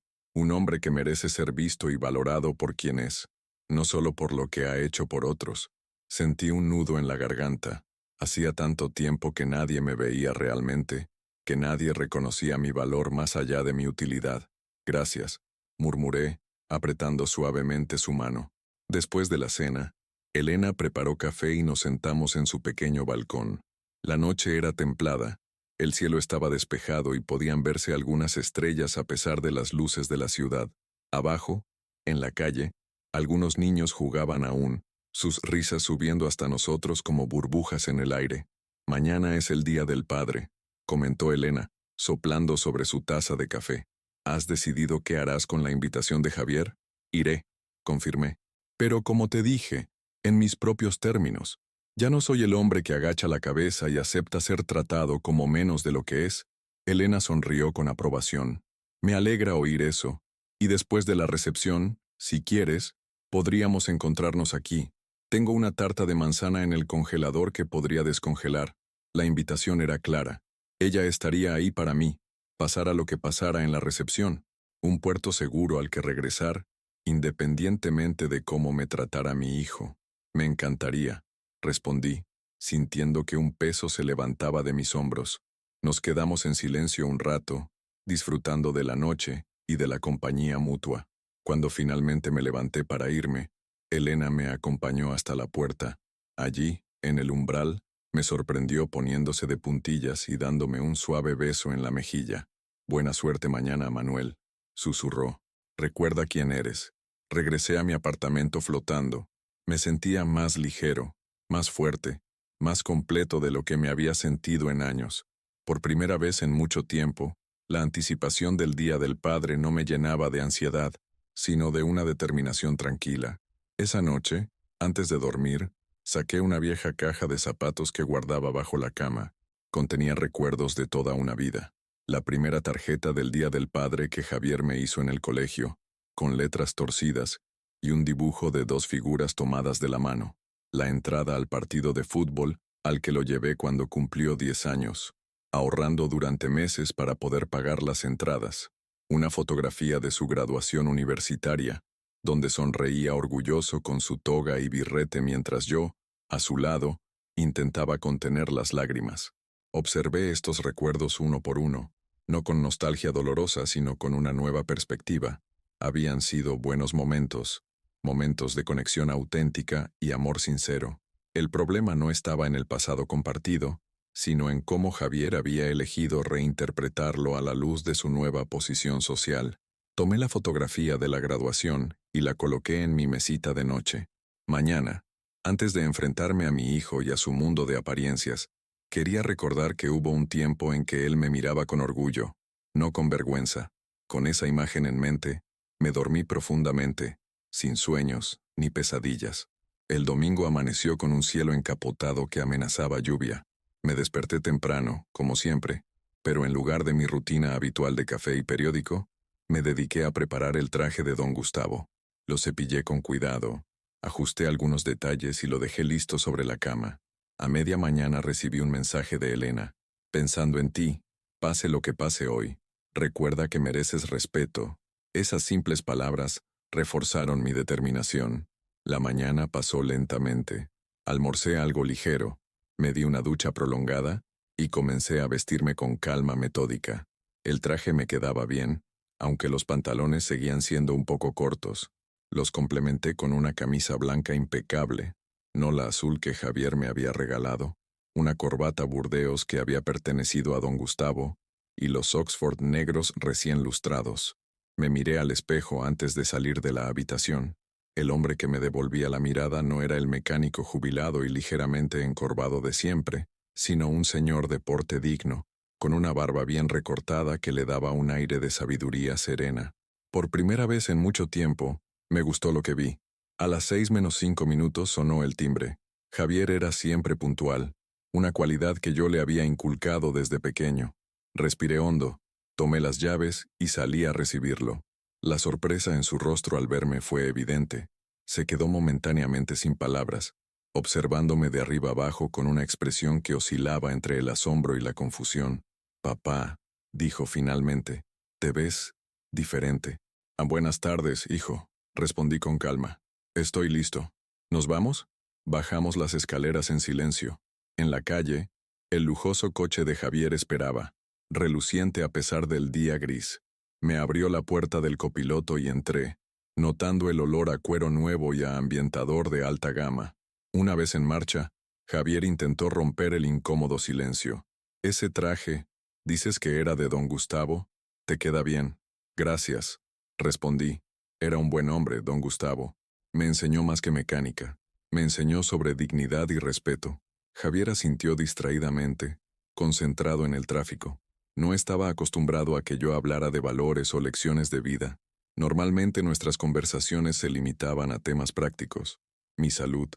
Un hombre que merece ser visto y valorado por quien es, no solo por lo que ha hecho por otros. Sentí un nudo en la garganta. Hacía tanto tiempo que nadie me veía realmente, que nadie reconocía mi valor más allá de mi utilidad. Gracias, murmuré, apretando suavemente su mano. Después de la cena, Elena preparó café y nos sentamos en su pequeño balcón. La noche era templada, el cielo estaba despejado y podían verse algunas estrellas a pesar de las luces de la ciudad. Abajo, en la calle, algunos niños jugaban aún, sus risas subiendo hasta nosotros como burbujas en el aire. Mañana es el Día del Padre, comentó Elena, soplando sobre su taza de café. ¿Has decidido qué harás con la invitación de Javier? Iré, confirmé. Pero como te dije, en mis propios términos. Ya no soy el hombre que agacha la cabeza y acepta ser tratado como menos de lo que es. Elena sonrió con aprobación. Me alegra oír eso. Y después de la recepción, si quieres, podríamos encontrarnos aquí. Tengo una tarta de manzana en el congelador que podría descongelar. La invitación era clara. Ella estaría ahí para mí, pasara lo que pasara en la recepción. Un puerto seguro al que regresar, independientemente de cómo me tratara mi hijo. Me encantaría, respondí, sintiendo que un peso se levantaba de mis hombros. Nos quedamos en silencio un rato, disfrutando de la noche y de la compañía mutua. Cuando finalmente me levanté para irme, Elena me acompañó hasta la puerta. Allí, en el umbral, me sorprendió poniéndose de puntillas y dándome un suave beso en la mejilla. Buena suerte mañana, Manuel, susurró. Recuerda quién eres. Regresé a mi apartamento flotando. Me sentía más ligero, más fuerte, más completo de lo que me había sentido en años. Por primera vez en mucho tiempo, la anticipación del Día del Padre no me llenaba de ansiedad, sino de una determinación tranquila. Esa noche, antes de dormir, Saqué una vieja caja de zapatos que guardaba bajo la cama. Contenía recuerdos de toda una vida. La primera tarjeta del Día del Padre que Javier me hizo en el colegio, con letras torcidas y un dibujo de dos figuras tomadas de la mano. La entrada al partido de fútbol, al que lo llevé cuando cumplió 10 años, ahorrando durante meses para poder pagar las entradas. Una fotografía de su graduación universitaria, donde sonreía orgulloso con su toga y birrete mientras yo, a su lado, intentaba contener las lágrimas. Observé estos recuerdos uno por uno, no con nostalgia dolorosa, sino con una nueva perspectiva. Habían sido buenos momentos, momentos de conexión auténtica y amor sincero. El problema no estaba en el pasado compartido, sino en cómo Javier había elegido reinterpretarlo a la luz de su nueva posición social. Tomé la fotografía de la graduación y la coloqué en mi mesita de noche. Mañana, antes de enfrentarme a mi hijo y a su mundo de apariencias, quería recordar que hubo un tiempo en que él me miraba con orgullo, no con vergüenza. Con esa imagen en mente, me dormí profundamente, sin sueños ni pesadillas. El domingo amaneció con un cielo encapotado que amenazaba lluvia. Me desperté temprano, como siempre, pero en lugar de mi rutina habitual de café y periódico, me dediqué a preparar el traje de don Gustavo. Lo cepillé con cuidado, ajusté algunos detalles y lo dejé listo sobre la cama. A media mañana recibí un mensaje de Elena. Pensando en ti, pase lo que pase hoy, recuerda que mereces respeto. Esas simples palabras reforzaron mi determinación. La mañana pasó lentamente. Almorcé algo ligero, me di una ducha prolongada y comencé a vestirme con calma metódica. El traje me quedaba bien, aunque los pantalones seguían siendo un poco cortos. Los complementé con una camisa blanca impecable, no la azul que Javier me había regalado, una corbata burdeos que había pertenecido a don Gustavo, y los Oxford negros recién lustrados. Me miré al espejo antes de salir de la habitación. El hombre que me devolvía la mirada no era el mecánico jubilado y ligeramente encorvado de siempre, sino un señor de porte digno, con una barba bien recortada que le daba un aire de sabiduría serena. Por primera vez en mucho tiempo, me gustó lo que vi. A las 6:05 sonó el timbre. Javier era siempre puntual, una cualidad que yo le había inculcado desde pequeño. Respiré hondo, tomé las llaves y salí a recibirlo. La sorpresa en su rostro al verme fue evidente. Se quedó momentáneamente sin palabras, observándome de arriba abajo con una expresión que oscilaba entre el asombro y la confusión. «Papá», dijo finalmente, «te ves diferente». «Buenas tardes, hijo», respondí con calma. «Estoy listo. ¿Nos vamos?» Bajamos las escaleras en silencio. En la calle, el lujoso coche de Javier esperaba, reluciente a pesar del día gris. Me abrió la puerta del copiloto y entré, notando el olor a cuero nuevo y a ambientador de alta gama. Una vez en marcha, Javier intentó romper el incómodo silencio. «Ese traje, dices que era de don Gustavo, te queda bien». «Gracias», respondí. Era un buen hombre, don Gustavo. Me enseñó más que mecánica. Me enseñó sobre dignidad y respeto. Javier asintió distraídamente, concentrado en el tráfico. No estaba acostumbrado a que yo hablara de valores o lecciones de vida. Normalmente nuestras conversaciones se limitaban a temas prácticos. Mi salud,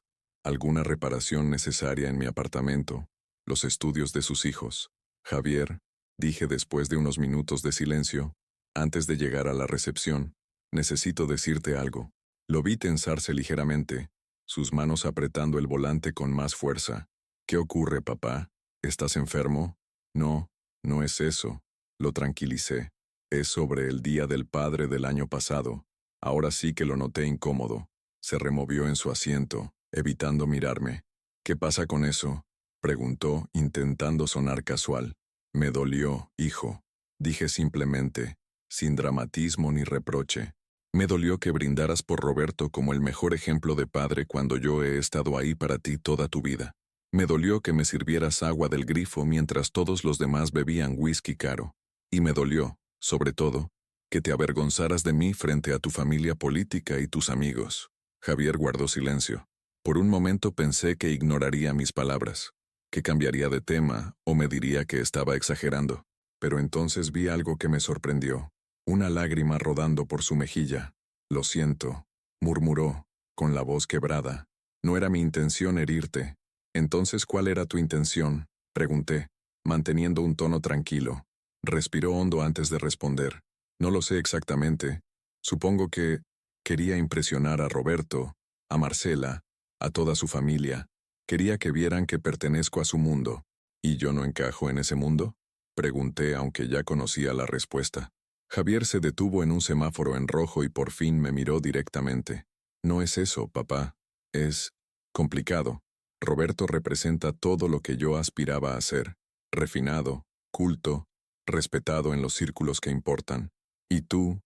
alguna reparación necesaria en mi apartamento, los estudios de sus hijos. «Javier», dije después de unos minutos de silencio, antes de llegar a la recepción, «necesito decirte algo». Lo vi tensarse ligeramente, sus manos apretando el volante con más fuerza. «¿Qué ocurre, papá? ¿Estás enfermo?» «No, no es eso», lo tranquilicé. «Es sobre el Día del Padre del año pasado». Ahora sí que lo noté incómodo. Se removió en su asiento, evitando mirarme. «¿Qué pasa con eso?», preguntó, intentando sonar casual. «Me dolió, hijo», dije simplemente, sin dramatismo ni reproche. «Me dolió que brindaras por Roberto como el mejor ejemplo de padre cuando yo he estado ahí para ti toda tu vida. Me dolió que me sirvieras agua del grifo mientras todos los demás bebían whisky caro. Y me dolió, sobre todo, que te avergonzaras de mí frente a tu familia política y tus amigos». Javier guardó silencio. Por un momento pensé que ignoraría mis palabras, que cambiaría de tema o me diría que estaba exagerando. Pero entonces vi algo que me sorprendió. Una lágrima rodando por su mejilla. «Lo siento», murmuró, con la voz quebrada. No era mi intención herirte. Entonces, ¿cuál era tu intención? Pregunté, manteniendo un tono tranquilo. Respiró hondo antes de responder. No lo sé exactamente. Supongo que quería impresionar a Roberto, a Marcela, a toda su familia. Quería que vieran que pertenezco a su mundo. ¿Y yo no encajo en ese mundo? Pregunté, aunque ya conocía la respuesta. Javier se detuvo en un semáforo en rojo y por fin me miró directamente. No es eso, papá. Es complicado. Roberto representa todo lo que yo aspiraba a ser. Refinado, culto, respetado en los círculos que importan. Y tú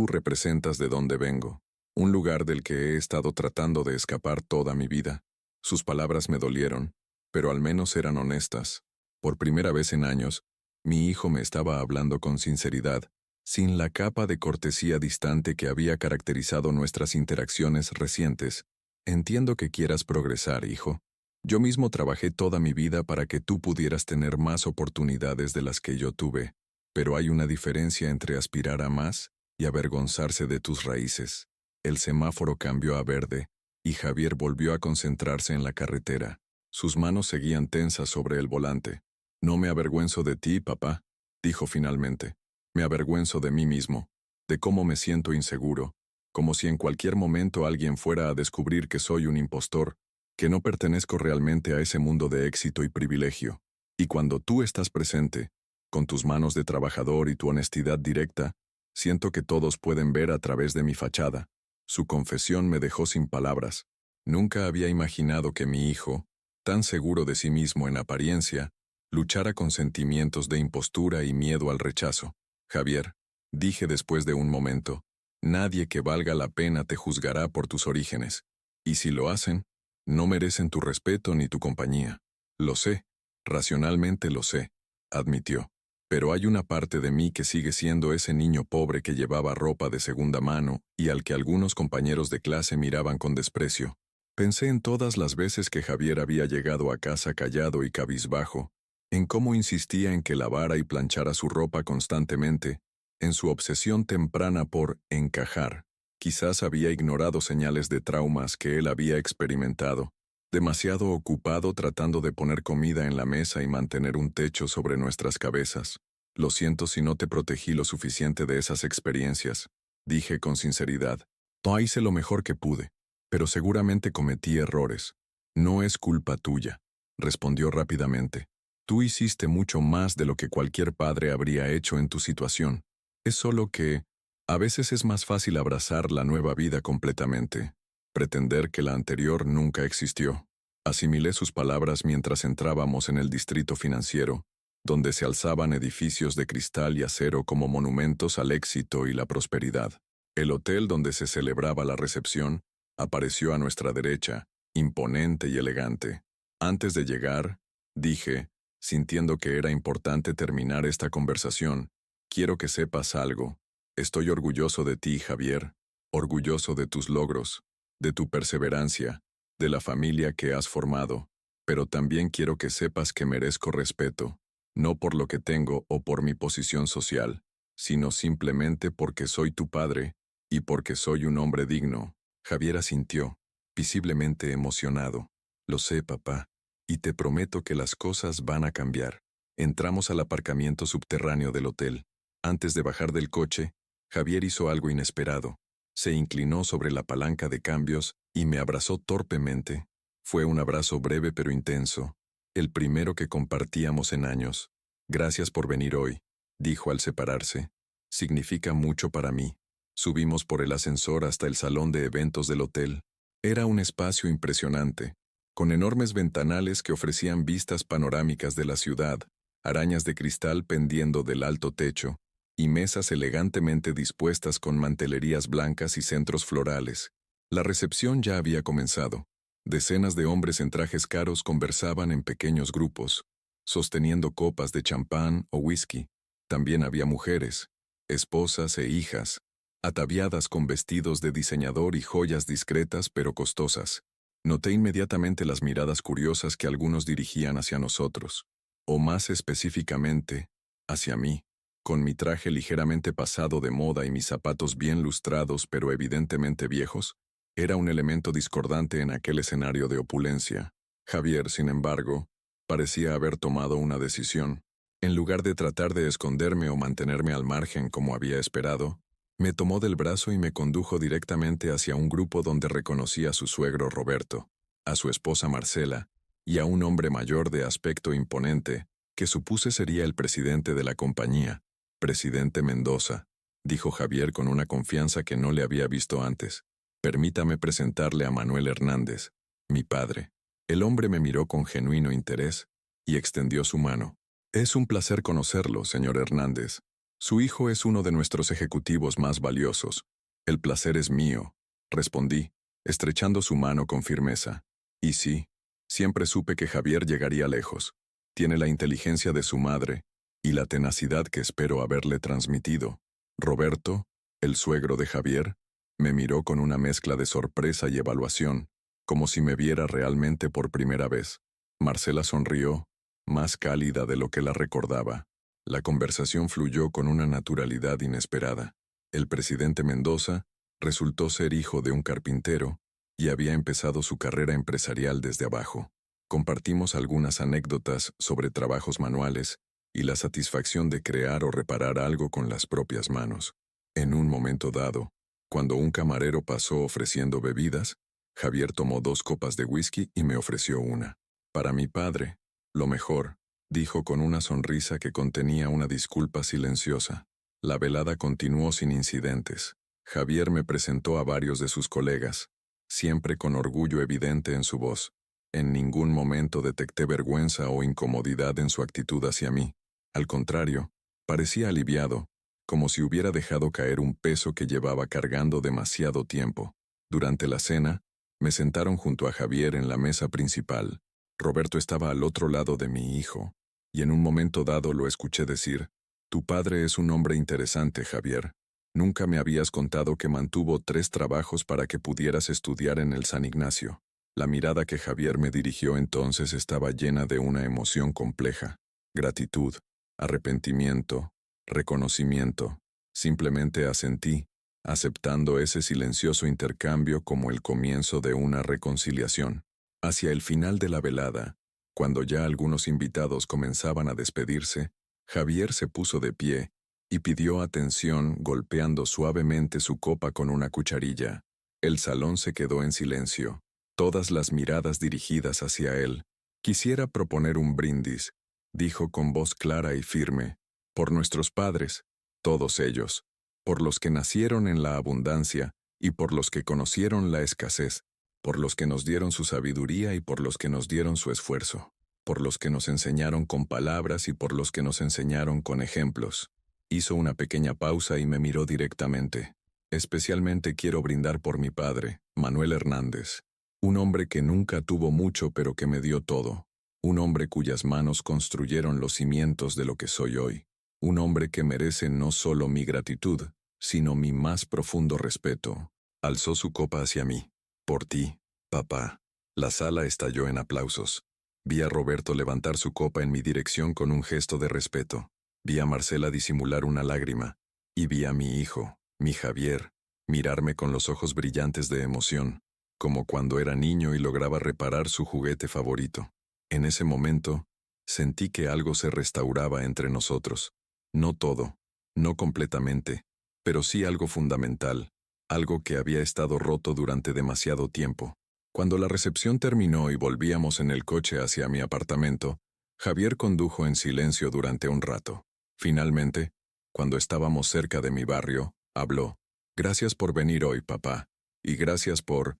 representas de dónde vengo. Un lugar del que he estado tratando de escapar toda mi vida. Sus palabras me dolieron, pero al menos eran honestas. Por primera vez en años, mi hijo me estaba hablando con sinceridad, sin la capa de cortesía distante que había caracterizado nuestras interacciones recientes. Entiendo que quieras progresar, hijo. Yo mismo trabajé toda mi vida para que tú pudieras tener más oportunidades de las que yo tuve, pero hay una diferencia entre aspirar a más y avergonzarse de tus raíces. El semáforo cambió a verde, y Javier volvió a concentrarse en la carretera. Sus manos seguían tensas sobre el volante. No me avergüenzo de ti, papá, dijo finalmente. Me avergüenzo de mí mismo, de cómo me siento inseguro, como si en cualquier momento alguien fuera a descubrir que soy un impostor, que no pertenezco realmente a ese mundo de éxito y privilegio. Y cuando tú estás presente, con tus manos de trabajador y tu honestidad directa, siento que todos pueden ver a través de mi fachada. Su confesión me dejó sin palabras. Nunca había imaginado que mi hijo, tan seguro de sí mismo en apariencia, luchara con sentimientos de impostura y miedo al rechazo. Javier, dije después de un momento, nadie que valga la pena te juzgará por tus orígenes. Y si lo hacen, no merecen tu respeto ni tu compañía. Lo sé, racionalmente lo sé, admitió. Pero hay una parte de mí que sigue siendo ese niño pobre que llevaba ropa de segunda mano y al que algunos compañeros de clase miraban con desprecio. Pensé en todas las veces que Javier había llegado a casa callado y cabizbajo, en cómo insistía en que lavara y planchara su ropa constantemente, en su obsesión temprana por encajar. Quizás había ignorado señales de traumas que él había experimentado, demasiado ocupado tratando de poner comida en la mesa y mantener un techo sobre nuestras cabezas. Lo siento si no te protegí lo suficiente de esas experiencias, dije con sinceridad. No hice lo mejor que pude, pero seguramente cometí errores. No es culpa tuya, respondió rápidamente. Tú hiciste mucho más de lo que cualquier padre habría hecho en tu situación. Es solo que, a veces es más fácil abrazar la nueva vida completamente, pretender que la anterior nunca existió. Asimilé sus palabras mientras entrábamos en el distrito financiero, donde se alzaban edificios de cristal y acero como monumentos al éxito y la prosperidad. El hotel donde se celebraba la recepción apareció a nuestra derecha, imponente y elegante. Antes de llegar, dije, sintiendo que era importante terminar esta conversación, quiero que sepas algo. Estoy orgulloso de ti, Javier, orgulloso de tus logros, de tu perseverancia, de la familia que has formado, pero también quiero que sepas que merezco respeto, no por lo que tengo o por mi posición social, sino simplemente porque soy tu padre y porque soy un hombre digno. Javier asintió, visiblemente emocionado. Lo sé, papá, y te prometo que las cosas van a cambiar. Entramos al aparcamiento subterráneo del hotel. Antes de bajar del coche, Javier hizo algo inesperado. Se inclinó sobre la palanca de cambios y me abrazó torpemente. Fue un abrazo breve pero intenso, el primero que compartíamos en años. Gracias por venir hoy, dijo al separarse. Significa mucho para mí. Subimos por el ascensor hasta el salón de eventos del hotel. Era un espacio impresionante, con enormes ventanales que ofrecían vistas panorámicas de la ciudad, arañas de cristal pendiendo del alto techo, y mesas elegantemente dispuestas con mantelerías blancas y centros florales. La recepción ya había comenzado. Decenas de hombres en trajes caros conversaban en pequeños grupos, sosteniendo copas de champán o whisky. También había mujeres, esposas e hijas, ataviadas con vestidos de diseñador y joyas discretas pero costosas. Noté inmediatamente las miradas curiosas que algunos dirigían hacia nosotros, o más específicamente, hacia mí. Con mi traje ligeramente pasado de moda y mis zapatos bien lustrados pero evidentemente viejos, Era un elemento discordante en aquel escenario de opulencia. Javier, sin embargo, parecía haber tomado una decisión. En lugar de tratar de esconderme o mantenerme al margen como había esperado, me tomó del brazo y me condujo directamente hacia un grupo donde reconocí a su suegro Roberto, a su esposa Marcela, y a un hombre mayor de aspecto imponente, que supuse sería el presidente de la compañía, presidente Mendoza, dijo Javier con una confianza que no le había visto antes. Permítame presentarle a Manuel Hernández, mi padre. El hombre me miró con genuino interés y extendió su mano. Es un placer conocerlo, señor Hernández. Su hijo es uno de nuestros ejecutivos más valiosos. El placer es mío, respondí, estrechando su mano con firmeza. Y sí, siempre supe que Javier llegaría lejos. Tiene la inteligencia de su madre y la tenacidad que espero haberle transmitido. Roberto, el suegro de Javier, me miró con una mezcla de sorpresa y evaluación, como si me viera realmente por primera vez. Marcela sonrió, más cálida de lo que la recordaba. La conversación fluyó con una naturalidad inesperada. El presidente Mendoza resultó ser hijo de un carpintero y había empezado su carrera empresarial desde abajo. Compartimos algunas anécdotas sobre trabajos manuales y la satisfacción de crear o reparar algo con las propias manos. En un momento dado, cuando un camarero pasó ofreciendo bebidas, Javier tomó 2 copas de whisky y me ofreció una. Para mi padre, lo mejor, dijo con una sonrisa que contenía una disculpa silenciosa. La velada continuó sin incidentes. Javier me presentó a varios de sus colegas, siempre con orgullo evidente en su voz. En ningún momento detecté vergüenza o incomodidad en su actitud hacia mí. Al contrario, parecía aliviado, como si hubiera dejado caer un peso que llevaba cargando demasiado tiempo. Durante la cena, me sentaron junto a Javier en la mesa principal. Roberto estaba al otro lado de mi hijo, y en un momento dado lo escuché decir: «Tu padre es un hombre interesante, Javier. Nunca me habías contado que mantuvo 3 trabajos para que pudieras estudiar en el San Ignacio». La mirada que Javier me dirigió entonces estaba llena de una emoción compleja: gratitud, arrepentimiento, reconocimiento. Simplemente asentí, aceptando ese silencioso intercambio como el comienzo de una reconciliación. Hacia el final de la velada, cuando ya algunos invitados comenzaban a despedirse, Javier se puso de pie y pidió atención golpeando suavemente su copa con una cucharilla. El salón se quedó en silencio, todas las miradas dirigidas hacia él. «Quisiera proponer un brindis», dijo con voz clara y firme, «por nuestros padres, todos ellos, por los que nacieron en la abundancia y por los que conocieron la escasez, por los que nos dieron su sabiduría y por los que nos dieron su esfuerzo, por los que nos enseñaron con palabras y por los que nos enseñaron con ejemplos». Hizo una pequeña pausa y me miró directamente. «Especialmente quiero brindar por mi padre, Manuel Hernández. Un hombre que nunca tuvo mucho pero que me dio todo. Un hombre cuyas manos construyeron los cimientos de lo que soy hoy. Un hombre que merece no solo mi gratitud, sino mi más profundo respeto». Alzó su copa hacia mí. «Por ti, papá». La sala estalló en aplausos. Vi a Roberto levantar su copa en mi dirección con un gesto de respeto. Vi a Marcela disimular una lágrima. Y vi a mi hijo, mi Javier, mirarme con los ojos brillantes de emoción, como cuando era niño y lograba reparar su juguete favorito. En ese momento, sentí que algo se restauraba entre nosotros. No todo, no completamente, pero sí algo fundamental, algo que había estado roto durante demasiado tiempo. Cuando la recepción terminó y volvíamos en el coche hacia mi apartamento, Javier condujo en silencio durante un rato. Finalmente, cuando estábamos cerca de mi barrio, habló: «Gracias por venir hoy, papá, y gracias por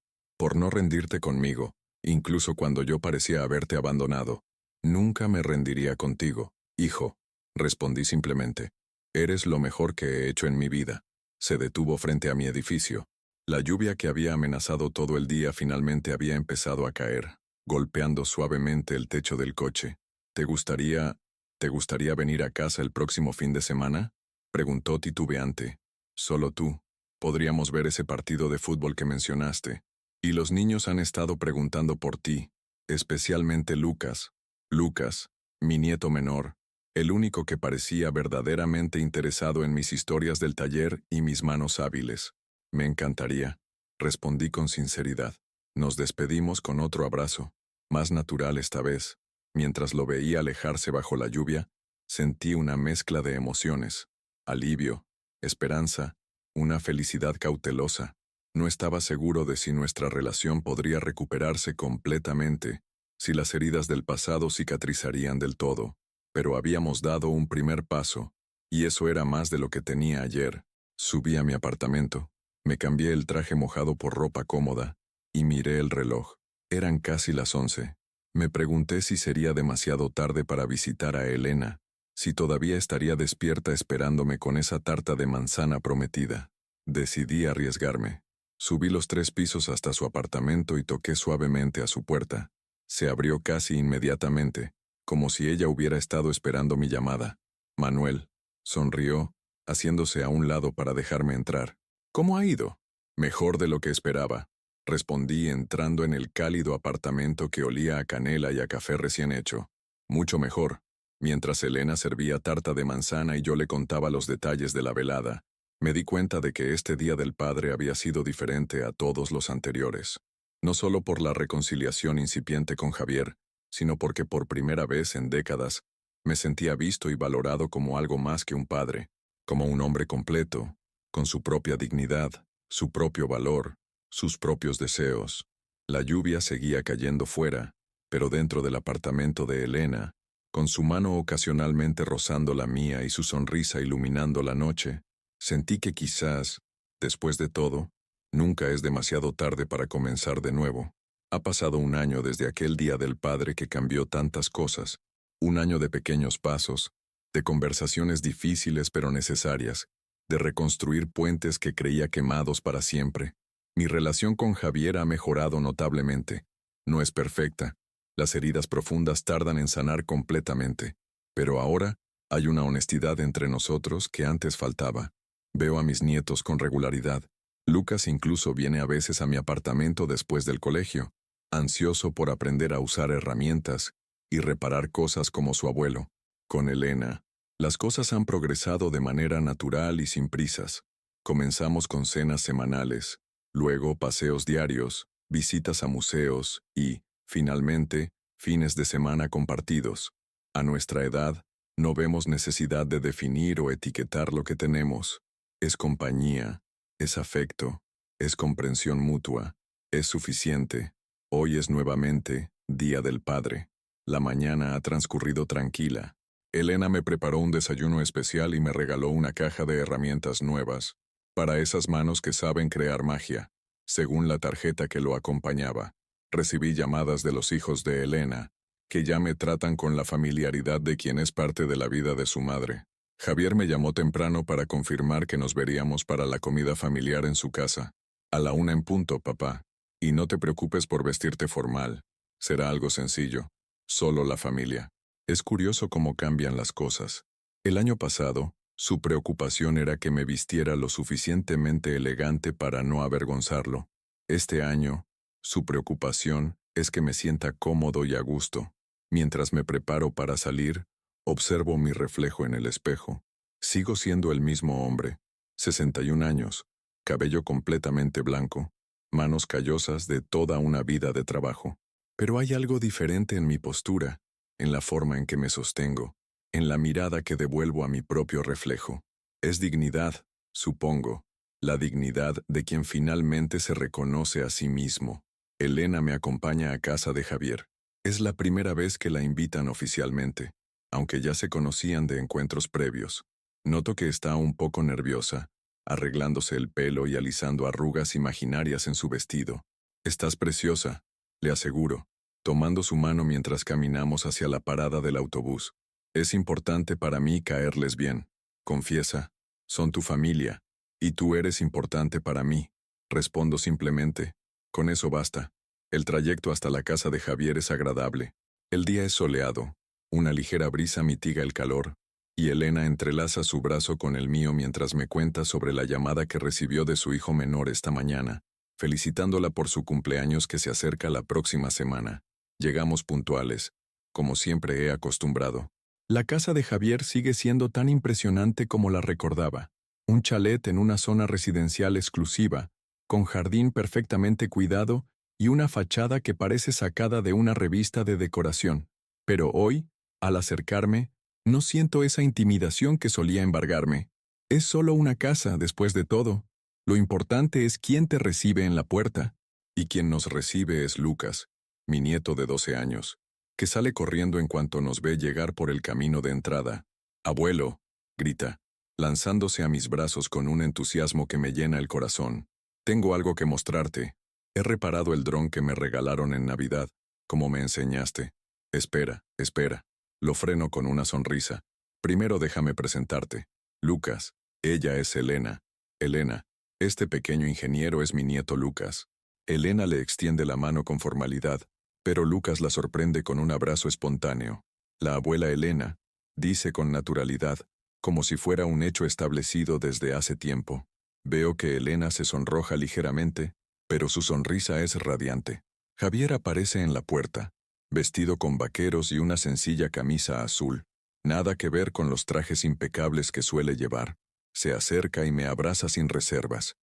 no rendirte conmigo, incluso cuando yo parecía haberte abandonado. Nunca me rendiría contigo, hijo», respondí simplemente. «Eres lo mejor que he hecho en mi vida». Se detuvo frente a mi edificio. La lluvia que había amenazado todo el día finalmente había empezado a caer, golpeando suavemente el techo del coche. ¿Te gustaría venir a casa el próximo fin de semana?», preguntó titubeante. «Solo tú. Podríamos ver ese partido de fútbol que mencionaste. Y los niños han estado preguntando por ti, especialmente Lucas. Lucas, mi nieto menor, el único que parecía verdaderamente interesado en mis historias del taller y mis manos hábiles». «Me encantaría», respondí con sinceridad. Nos despedimos con otro abrazo, más natural esta vez. Mientras lo veía alejarse bajo la lluvia, sentí una mezcla de emociones, alivio, esperanza, una felicidad cautelosa. No estaba seguro de si nuestra relación podría recuperarse completamente, si las heridas del pasado cicatrizarían del todo, pero habíamos dado un primer paso, y eso era más de lo que tenía ayer. Subí a mi apartamento, me cambié el traje mojado por ropa cómoda, y miré el reloj. Eran casi las 11. Me pregunté si sería demasiado tarde para visitar a Elena, si todavía estaría despierta esperándome con esa tarta de manzana prometida. Decidí arriesgarme. Subí los 3 pisos hasta su apartamento y toqué suavemente a su puerta. Se abrió casi inmediatamente, como si ella hubiera estado esperando mi llamada. Manuel sonrió, haciéndose a un lado para dejarme entrar. ¿Cómo ha ido? Mejor de lo que esperaba, respondí entrando en el cálido apartamento que olía a canela y a café recién hecho. Mucho mejor. Mientras Elena servía tarta de manzana y yo le contaba los detalles de la velada, me di cuenta de que este Día del Padre había sido diferente a todos los anteriores. No solo por la reconciliación incipiente con Javier, sino porque por primera vez en décadas me sentía visto y valorado como algo más que un padre, como un hombre completo, con su propia dignidad, su propio valor, sus propios deseos. La lluvia seguía cayendo fuera, pero dentro del apartamento de Elena, con su mano ocasionalmente rozando la mía y su sonrisa iluminando la noche, sentí que quizás, después de todo, nunca es demasiado tarde para comenzar de nuevo. Ha pasado un año desde aquel Día del Padre que cambió tantas cosas, un año de pequeños pasos, de conversaciones difíciles pero necesarias, de reconstruir puentes que creía quemados para siempre. Mi relación con Javier ha mejorado notablemente. No es perfecta. Las heridas profundas tardan en sanar completamente. Pero ahora hay una honestidad entre nosotros que antes faltaba. Veo a mis nietos con regularidad. Lucas incluso viene a veces a mi apartamento después del colegio, ansioso por aprender a usar herramientas y reparar cosas como su abuelo. Con Elena, las cosas han progresado de manera natural y sin prisas. Comenzamos con cenas semanales, luego paseos diarios, visitas a museos y, finalmente, fines de semana compartidos. A nuestra edad, no vemos necesidad de definir o etiquetar lo que tenemos. Es compañía, es afecto, es comprensión mutua, es suficiente. Hoy es nuevamente Día del Padre. La mañana ha transcurrido tranquila. Elena me preparó un desayuno especial y me regaló una caja de herramientas nuevas, para esas manos que saben crear magia, según la tarjeta que lo acompañaba. Recibí llamadas de los hijos de Elena, que ya me tratan con la familiaridad de quien es parte de la vida de su madre. Javier me llamó temprano para confirmar que nos veríamos para la comida familiar en su casa. A la 1 en punto, papá. Y no te preocupes por vestirte formal. Será algo sencillo. Solo la familia. Es curioso cómo cambian las cosas. El año pasado, su preocupación era que me vistiera lo suficientemente elegante para no avergonzarlo. Este año, su preocupación es que me sienta cómodo y a gusto. Mientras me preparo para salir, observo mi reflejo en el espejo. Sigo siendo el mismo hombre, 61 años, cabello completamente blanco, manos callosas de toda una vida de trabajo. Pero hay algo diferente en mi postura, en la forma en que me sostengo, en la mirada que devuelvo a mi propio reflejo. Es dignidad, supongo, la dignidad de quien finalmente se reconoce a sí mismo. Elena me acompaña a casa de Javier. Es la primera vez que la invitan oficialmente, aunque ya se conocían de encuentros previos. Noto que está un poco nerviosa, arreglándose el pelo y alisando arrugas imaginarias en su vestido. Estás preciosa, le aseguro, tomando su mano mientras caminamos hacia la parada del autobús. Es importante para mí caerles bien, confiesa. Son tu familia, y tú eres importante para mí. Respondo simplemente. Con eso basta. El trayecto hasta la casa de Javier es agradable. El día es soleado. Una ligera brisa mitiga el calor, y Elena entrelaza su brazo con el mío mientras me cuenta sobre la llamada que recibió de su hijo menor esta mañana, felicitándola por su cumpleaños que se acerca la próxima semana. Llegamos puntuales, como siempre he acostumbrado. La casa de Javier sigue siendo tan impresionante como la recordaba. Un chalet en una zona residencial exclusiva, con jardín perfectamente cuidado y una fachada que parece sacada de una revista de decoración. Pero hoy, al acercarme, no siento esa intimidación que solía embargarme. Es solo una casa, después de todo. Lo importante es quién te recibe en la puerta. Y quien nos recibe es Lucas, mi nieto de 12 años, que sale corriendo en cuanto nos ve llegar por el camino de entrada. «Abuelo», grita, lanzándose a mis brazos con un entusiasmo que me llena el corazón. «Tengo algo que mostrarte. He reparado el dron que me regalaron en Navidad, como me enseñaste. Espera, espera». Lo freno con una sonrisa. «Primero déjame presentarte. Lucas, ella es Elena. Elena, este pequeño ingeniero es mi nieto Lucas». Elena le extiende la mano con formalidad, pero Lucas la sorprende con un abrazo espontáneo. «La abuela Elena», dice con naturalidad, como si fuera un hecho establecido desde hace tiempo. Veo que Elena se sonroja ligeramente, pero su sonrisa es radiante. Javier aparece en la puerta, vestido con vaqueros y una sencilla camisa azul. Nada que ver con los trajes impecables que suele llevar. Se acerca y me abraza sin reservas.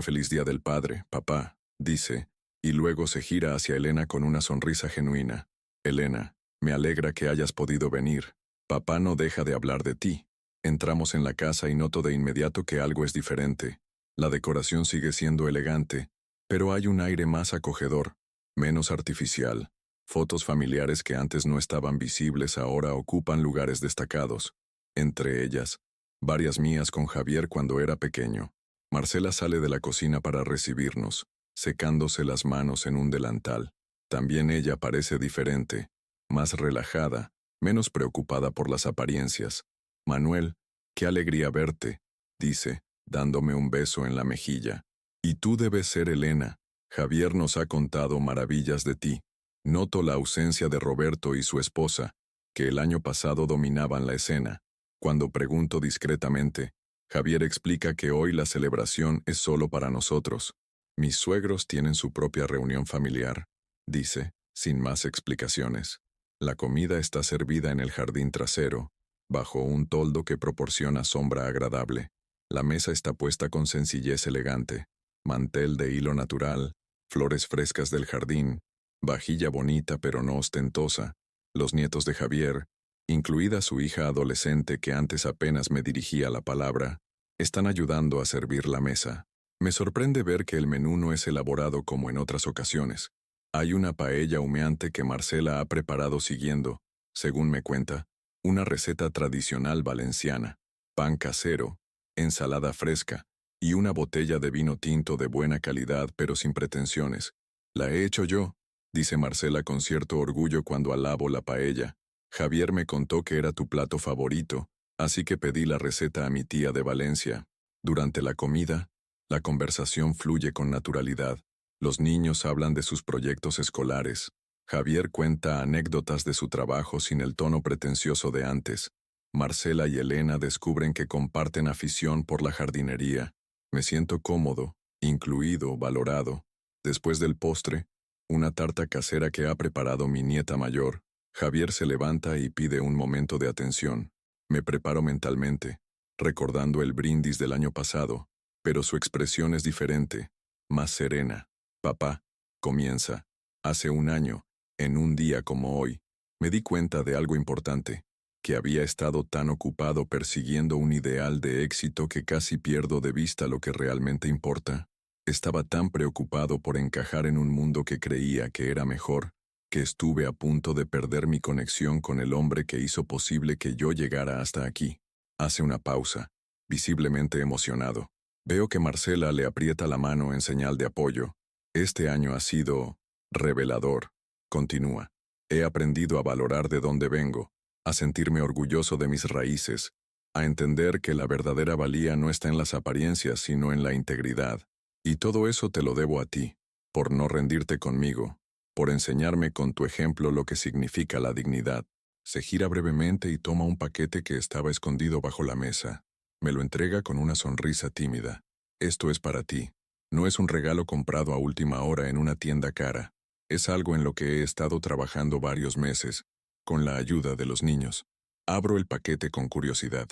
«Feliz Día del Padre, papá», dice, y luego se gira hacia Elena con una sonrisa genuina. «Elena, me alegra que hayas podido venir. Papá no deja de hablar de ti». Entramos en la casa y noto de inmediato que algo es diferente. La decoración sigue siendo elegante, pero hay un aire más acogedor, menos artificial. Fotos familiares que antes no estaban visibles ahora ocupan lugares destacados. Entre ellas, varias mías con Javier cuando era pequeño. Marcela sale de la cocina para recibirnos, secándose las manos en un delantal. También ella parece diferente, más relajada, menos preocupada por las apariencias. «Manuel, qué alegría verte», dice, dándome un beso en la mejilla. «Y tú debes ser Elena. Javier nos ha contado maravillas de ti». Noto la ausencia de Roberto y su esposa, que el año pasado dominaban la escena. Cuando pregunto discretamente, Javier explica que hoy la celebración es solo para nosotros. «Mis suegros tienen su propia reunión familiar», dice, sin más explicaciones. La comida está servida en el jardín trasero, bajo un toldo que proporciona sombra agradable. La mesa está puesta con sencillez elegante, mantel de hilo natural, flores frescas del jardín, vajilla bonita pero no ostentosa. Los nietos de Javier, incluida su hija adolescente que antes apenas me dirigía la palabra, están ayudando a servir la mesa. Me sorprende ver que el menú no es elaborado como en otras ocasiones. Hay una paella humeante que Marcela ha preparado siguiendo, según me cuenta, una receta tradicional valenciana, pan casero, ensalada fresca y una botella de vino tinto de buena calidad pero sin pretensiones. «La he hecho yo», dice Marcela con cierto orgullo cuando alabo la paella. «Javier me contó que era tu plato favorito, así que pedí la receta a mi tía de Valencia». Durante la comida, la conversación fluye con naturalidad. Los niños hablan de sus proyectos escolares. Javier cuenta anécdotas de su trabajo sin el tono pretencioso de antes. Marcela y Elena descubren que comparten afición por la jardinería. Me siento cómodo, incluido, valorado. Después del postre, una tarta casera que ha preparado mi nieta mayor, Javier se levanta y pide un momento de atención. Me preparo mentalmente, recordando el brindis del año pasado, pero su expresión es diferente, más serena. «Papá», comienza, «hace un año, en un día como hoy, me di cuenta de algo importante, que había estado tan ocupado persiguiendo un ideal de éxito que casi pierdo de vista lo que realmente importa. Estaba tan preocupado por encajar en un mundo que creía que era mejor, que estuve a punto de perder mi conexión con el hombre que hizo posible que yo llegara hasta aquí». Hace una pausa, visiblemente emocionado. Veo que Marcela le aprieta la mano en señal de apoyo. «Este año ha sido revelador», continúa. «He aprendido a valorar de dónde vengo, a sentirme orgulloso de mis raíces, a entender que la verdadera valía no está en las apariencias sino en la integridad. Y todo eso te lo debo a ti, por no rendirte conmigo, por enseñarme con tu ejemplo lo que significa la dignidad». Se gira brevemente y toma un paquete que estaba escondido bajo la mesa. Me lo entrega con una sonrisa tímida. «Esto es para ti. No es un regalo comprado a última hora en una tienda cara. Es algo en lo que he estado trabajando varios meses, con la ayuda de los niños». Abro el paquete con curiosidad.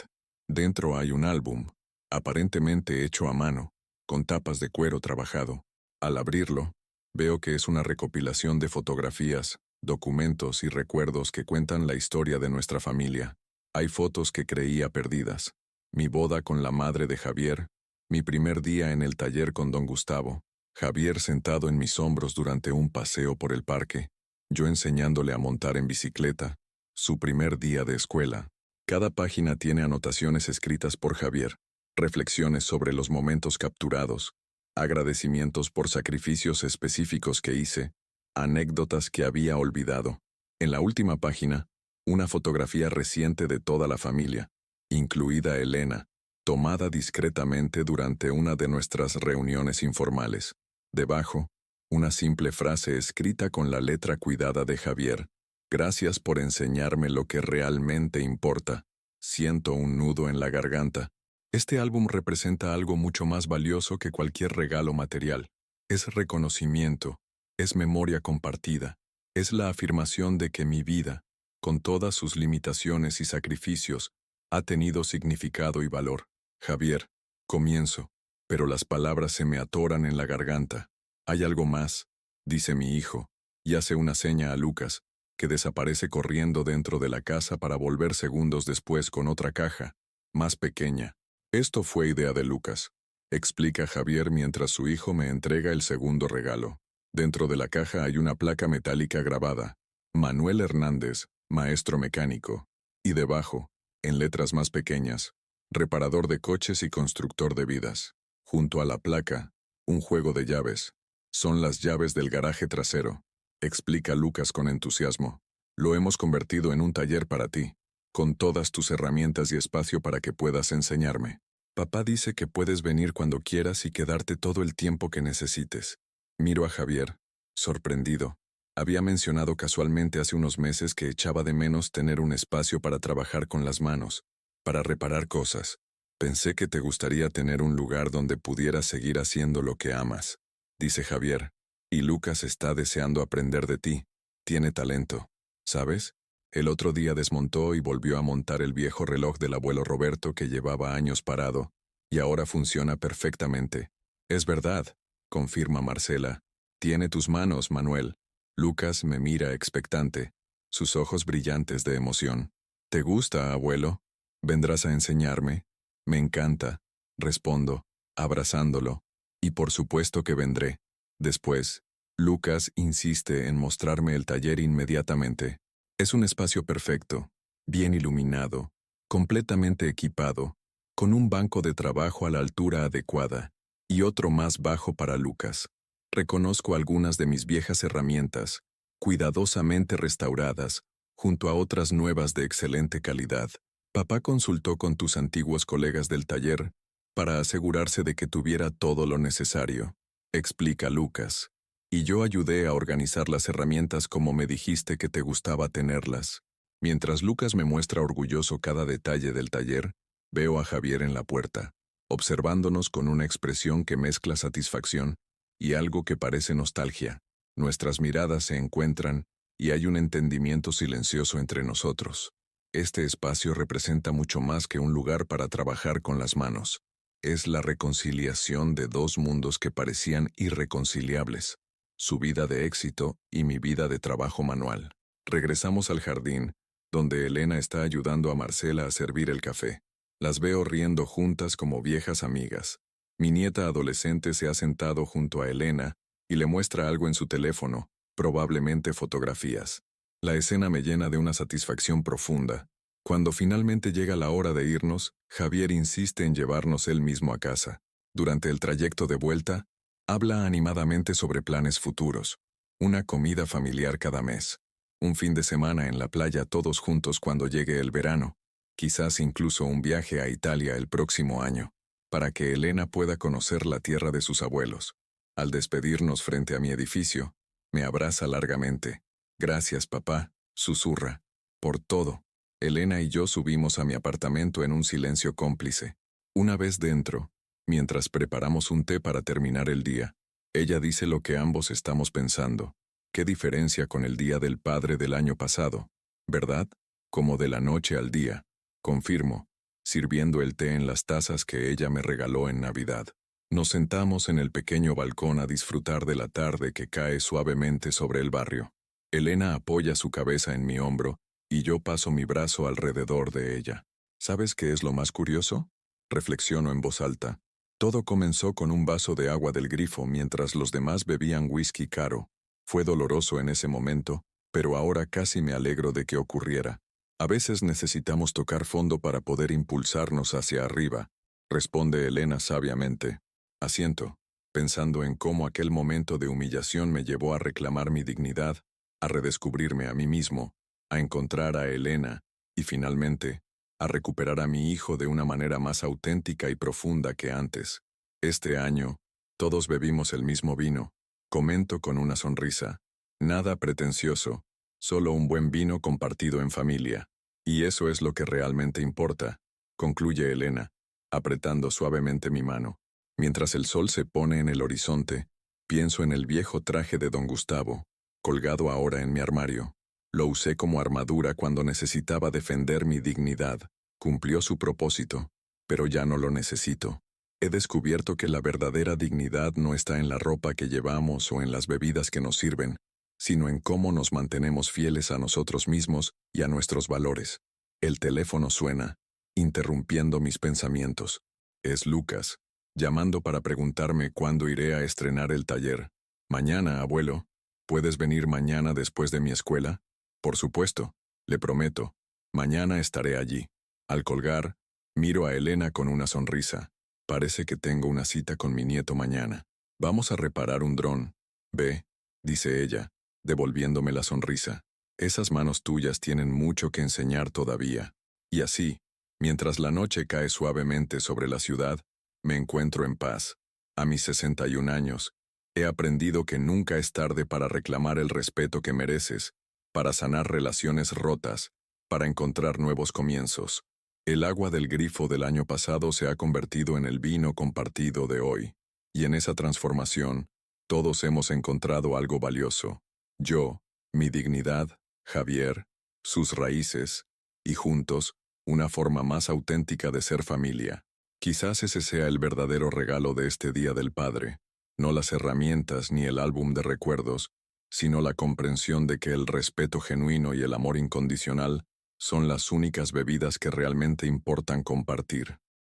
Dentro hay un álbum, aparentemente hecho a mano, con tapas de cuero trabajado. Al abrirlo, veo que es una recopilación de fotografías, documentos y recuerdos que cuentan la historia de nuestra familia. Hay fotos que creía perdidas. Mi boda con la madre de Javier, mi primer día en el taller con don Gustavo, Javier sentado en mis hombros durante un paseo por el parque, yo enseñándole a montar en bicicleta, su primer día de escuela. Cada página tiene anotaciones escritas por Javier, reflexiones sobre los momentos capturados, agradecimientos por sacrificios específicos que hice, anécdotas que había olvidado. En la última página, una fotografía reciente de toda la familia, incluida Elena, tomada discretamente durante una de nuestras reuniones informales. Debajo, una simple frase escrita con la letra cuidada de Javier. Gracias por enseñarme lo que realmente importa. Siento un nudo en la garganta. Este álbum representa algo mucho más valioso que cualquier regalo material. Es reconocimiento, es memoria compartida, es la afirmación de que mi vida, con todas sus limitaciones y sacrificios, ha tenido significado y valor. Javier, comienzo, pero las palabras se me atoran en la garganta. Hay algo más, dice mi hijo, y hace una seña a Lucas, que desaparece corriendo dentro de la casa para volver segundos después con otra caja, más pequeña. Esto fue idea de Lucas, explica Javier mientras su hijo me entrega el segundo regalo. Dentro de la caja hay una placa metálica grabada, Manuel Hernández, maestro mecánico, y debajo, en letras más pequeñas, reparador de coches y constructor de vidas. Junto a la placa, un juego de llaves. Son las llaves del garaje trasero, explica Lucas con entusiasmo. Lo hemos convertido en un taller para ti, con todas tus herramientas y espacio para que puedas enseñarme. Papá dice que puedes venir cuando quieras y quedarte todo el tiempo que necesites. Miro a Javier, sorprendido. Había mencionado casualmente hace unos meses que echaba de menos tener un espacio para trabajar con las manos, para reparar cosas. Pensé que te gustaría tener un lugar donde pudieras seguir haciendo lo que amas, dice Javier. Y Lucas está deseando aprender de ti. Tiene talento, ¿sabes? El otro día desmontó y volvió a montar el viejo reloj del abuelo Roberto que llevaba años parado, y ahora funciona perfectamente. Es verdad, confirma Marcela. Tiene tus manos, Manuel. Lucas me mira expectante, sus ojos brillantes de emoción. ¿Te gusta, abuelo? ¿Vendrás a enseñarme? Me encanta, respondo, abrazándolo. Y por supuesto que vendré. Después, Lucas insiste en mostrarme el taller inmediatamente. Es un espacio perfecto, bien iluminado, completamente equipado, con un banco de trabajo a la altura adecuada y otro más bajo para Lucas. Reconozco algunas de mis viejas herramientas, cuidadosamente restauradas, junto a otras nuevas de excelente calidad. Papá consultó con tus antiguos colegas del taller para asegurarse de que tuviera todo lo necesario, explica Lucas. Y yo ayudé a organizar las herramientas como me dijiste que te gustaba tenerlas. Mientras Lucas me muestra orgulloso cada detalle del taller, veo a Javier en la puerta, observándonos con una expresión que mezcla satisfacción y algo que parece nostalgia. Nuestras miradas se encuentran y hay un entendimiento silencioso entre nosotros. Este espacio representa mucho más que un lugar para trabajar con las manos. Es la reconciliación de dos mundos que parecían irreconciliables. Su vida de éxito y mi vida de trabajo manual. Regresamos al jardín, donde Elena está ayudando a Marcela a servir el café. Las veo riendo juntas como viejas amigas. Mi nieta adolescente se ha sentado junto a Elena y le muestra algo en su teléfono, probablemente fotografías. La escena me llena de una satisfacción profunda. Cuando finalmente llega la hora de irnos, Javier insiste en llevarnos él mismo a casa. Durante el trayecto de vuelta, habla animadamente sobre planes futuros, una comida familiar cada mes, un fin de semana en la playa todos juntos cuando llegue el verano, quizás incluso un viaje a Italia el próximo año, para que Elena pueda conocer la tierra de sus abuelos. Al despedirnos frente a mi edificio, me abraza largamente. Gracias, papá, susurra, por todo. Elena y yo subimos a mi apartamento en un silencio cómplice. Una vez dentro, mientras preparamos un té para terminar el día, ella dice lo que ambos estamos pensando. ¿Qué diferencia con el Día del Padre del año pasado? ¿Verdad? Como de la noche al día. Confirmo, sirviendo el té en las tazas que ella me regaló en Navidad. Nos sentamos en el pequeño balcón a disfrutar de la tarde que cae suavemente sobre el barrio. Elena apoya su cabeza en mi hombro y yo paso mi brazo alrededor de ella. ¿Sabes qué es lo más curioso? Reflexiono en voz alta. Todo comenzó con un vaso de agua del grifo mientras los demás bebían whisky caro. Fue doloroso en ese momento, pero ahora casi me alegro de que ocurriera. A veces necesitamos tocar fondo para poder impulsarnos hacia arriba, responde Elena sabiamente. Asiento, pensando en cómo aquel momento de humillación me llevó a reclamar mi dignidad, a redescubrirme a mí mismo, a encontrar a Elena y, finalmente, a recuperar a mi hijo de una manera más auténtica y profunda que antes. Este año, todos bebimos el mismo vino, comento con una sonrisa. Nada pretencioso, solo un buen vino compartido en familia. Y eso es lo que realmente importa, concluye Elena, apretando suavemente mi mano. Mientras el sol se pone en el horizonte, pienso en el viejo traje de don Gustavo, colgado ahora en mi armario. Lo usé como armadura cuando necesitaba defender mi dignidad. Cumplió su propósito, pero ya no lo necesito. He descubierto que la verdadera dignidad no está en la ropa que llevamos o en las bebidas que nos sirven, sino en cómo nos mantenemos fieles a nosotros mismos y a nuestros valores. El teléfono suena, interrumpiendo mis pensamientos. Es Lucas, llamando para preguntarme cuándo iré a estrenar el taller. Mañana, abuelo. ¿Puedes venir mañana después de mi escuela? Por supuesto, le prometo. Mañana estaré allí. Al colgar, miro a Elena con una sonrisa. Parece que tengo una cita con mi nieto mañana. Vamos a reparar un dron. Ve, dice ella, devolviéndome la sonrisa. Esas manos tuyas tienen mucho que enseñar todavía. Y así, mientras la noche cae suavemente sobre la ciudad, me encuentro en paz. A mis 61 años, he aprendido que nunca es tarde para reclamar el respeto que mereces, para sanar relaciones rotas, para encontrar nuevos comienzos. El agua del grifo del año pasado se ha convertido en el vino compartido de hoy. Y en esa transformación, todos hemos encontrado algo valioso. Yo, mi dignidad, Javier, sus raíces, y juntos, una forma más auténtica de ser familia. Quizás ese sea el verdadero regalo de este Día del Padre, no las herramientas ni el álbum de recuerdos, sino la comprensión de que el respeto genuino y el amor incondicional son las únicas bebidas que realmente importan compartir.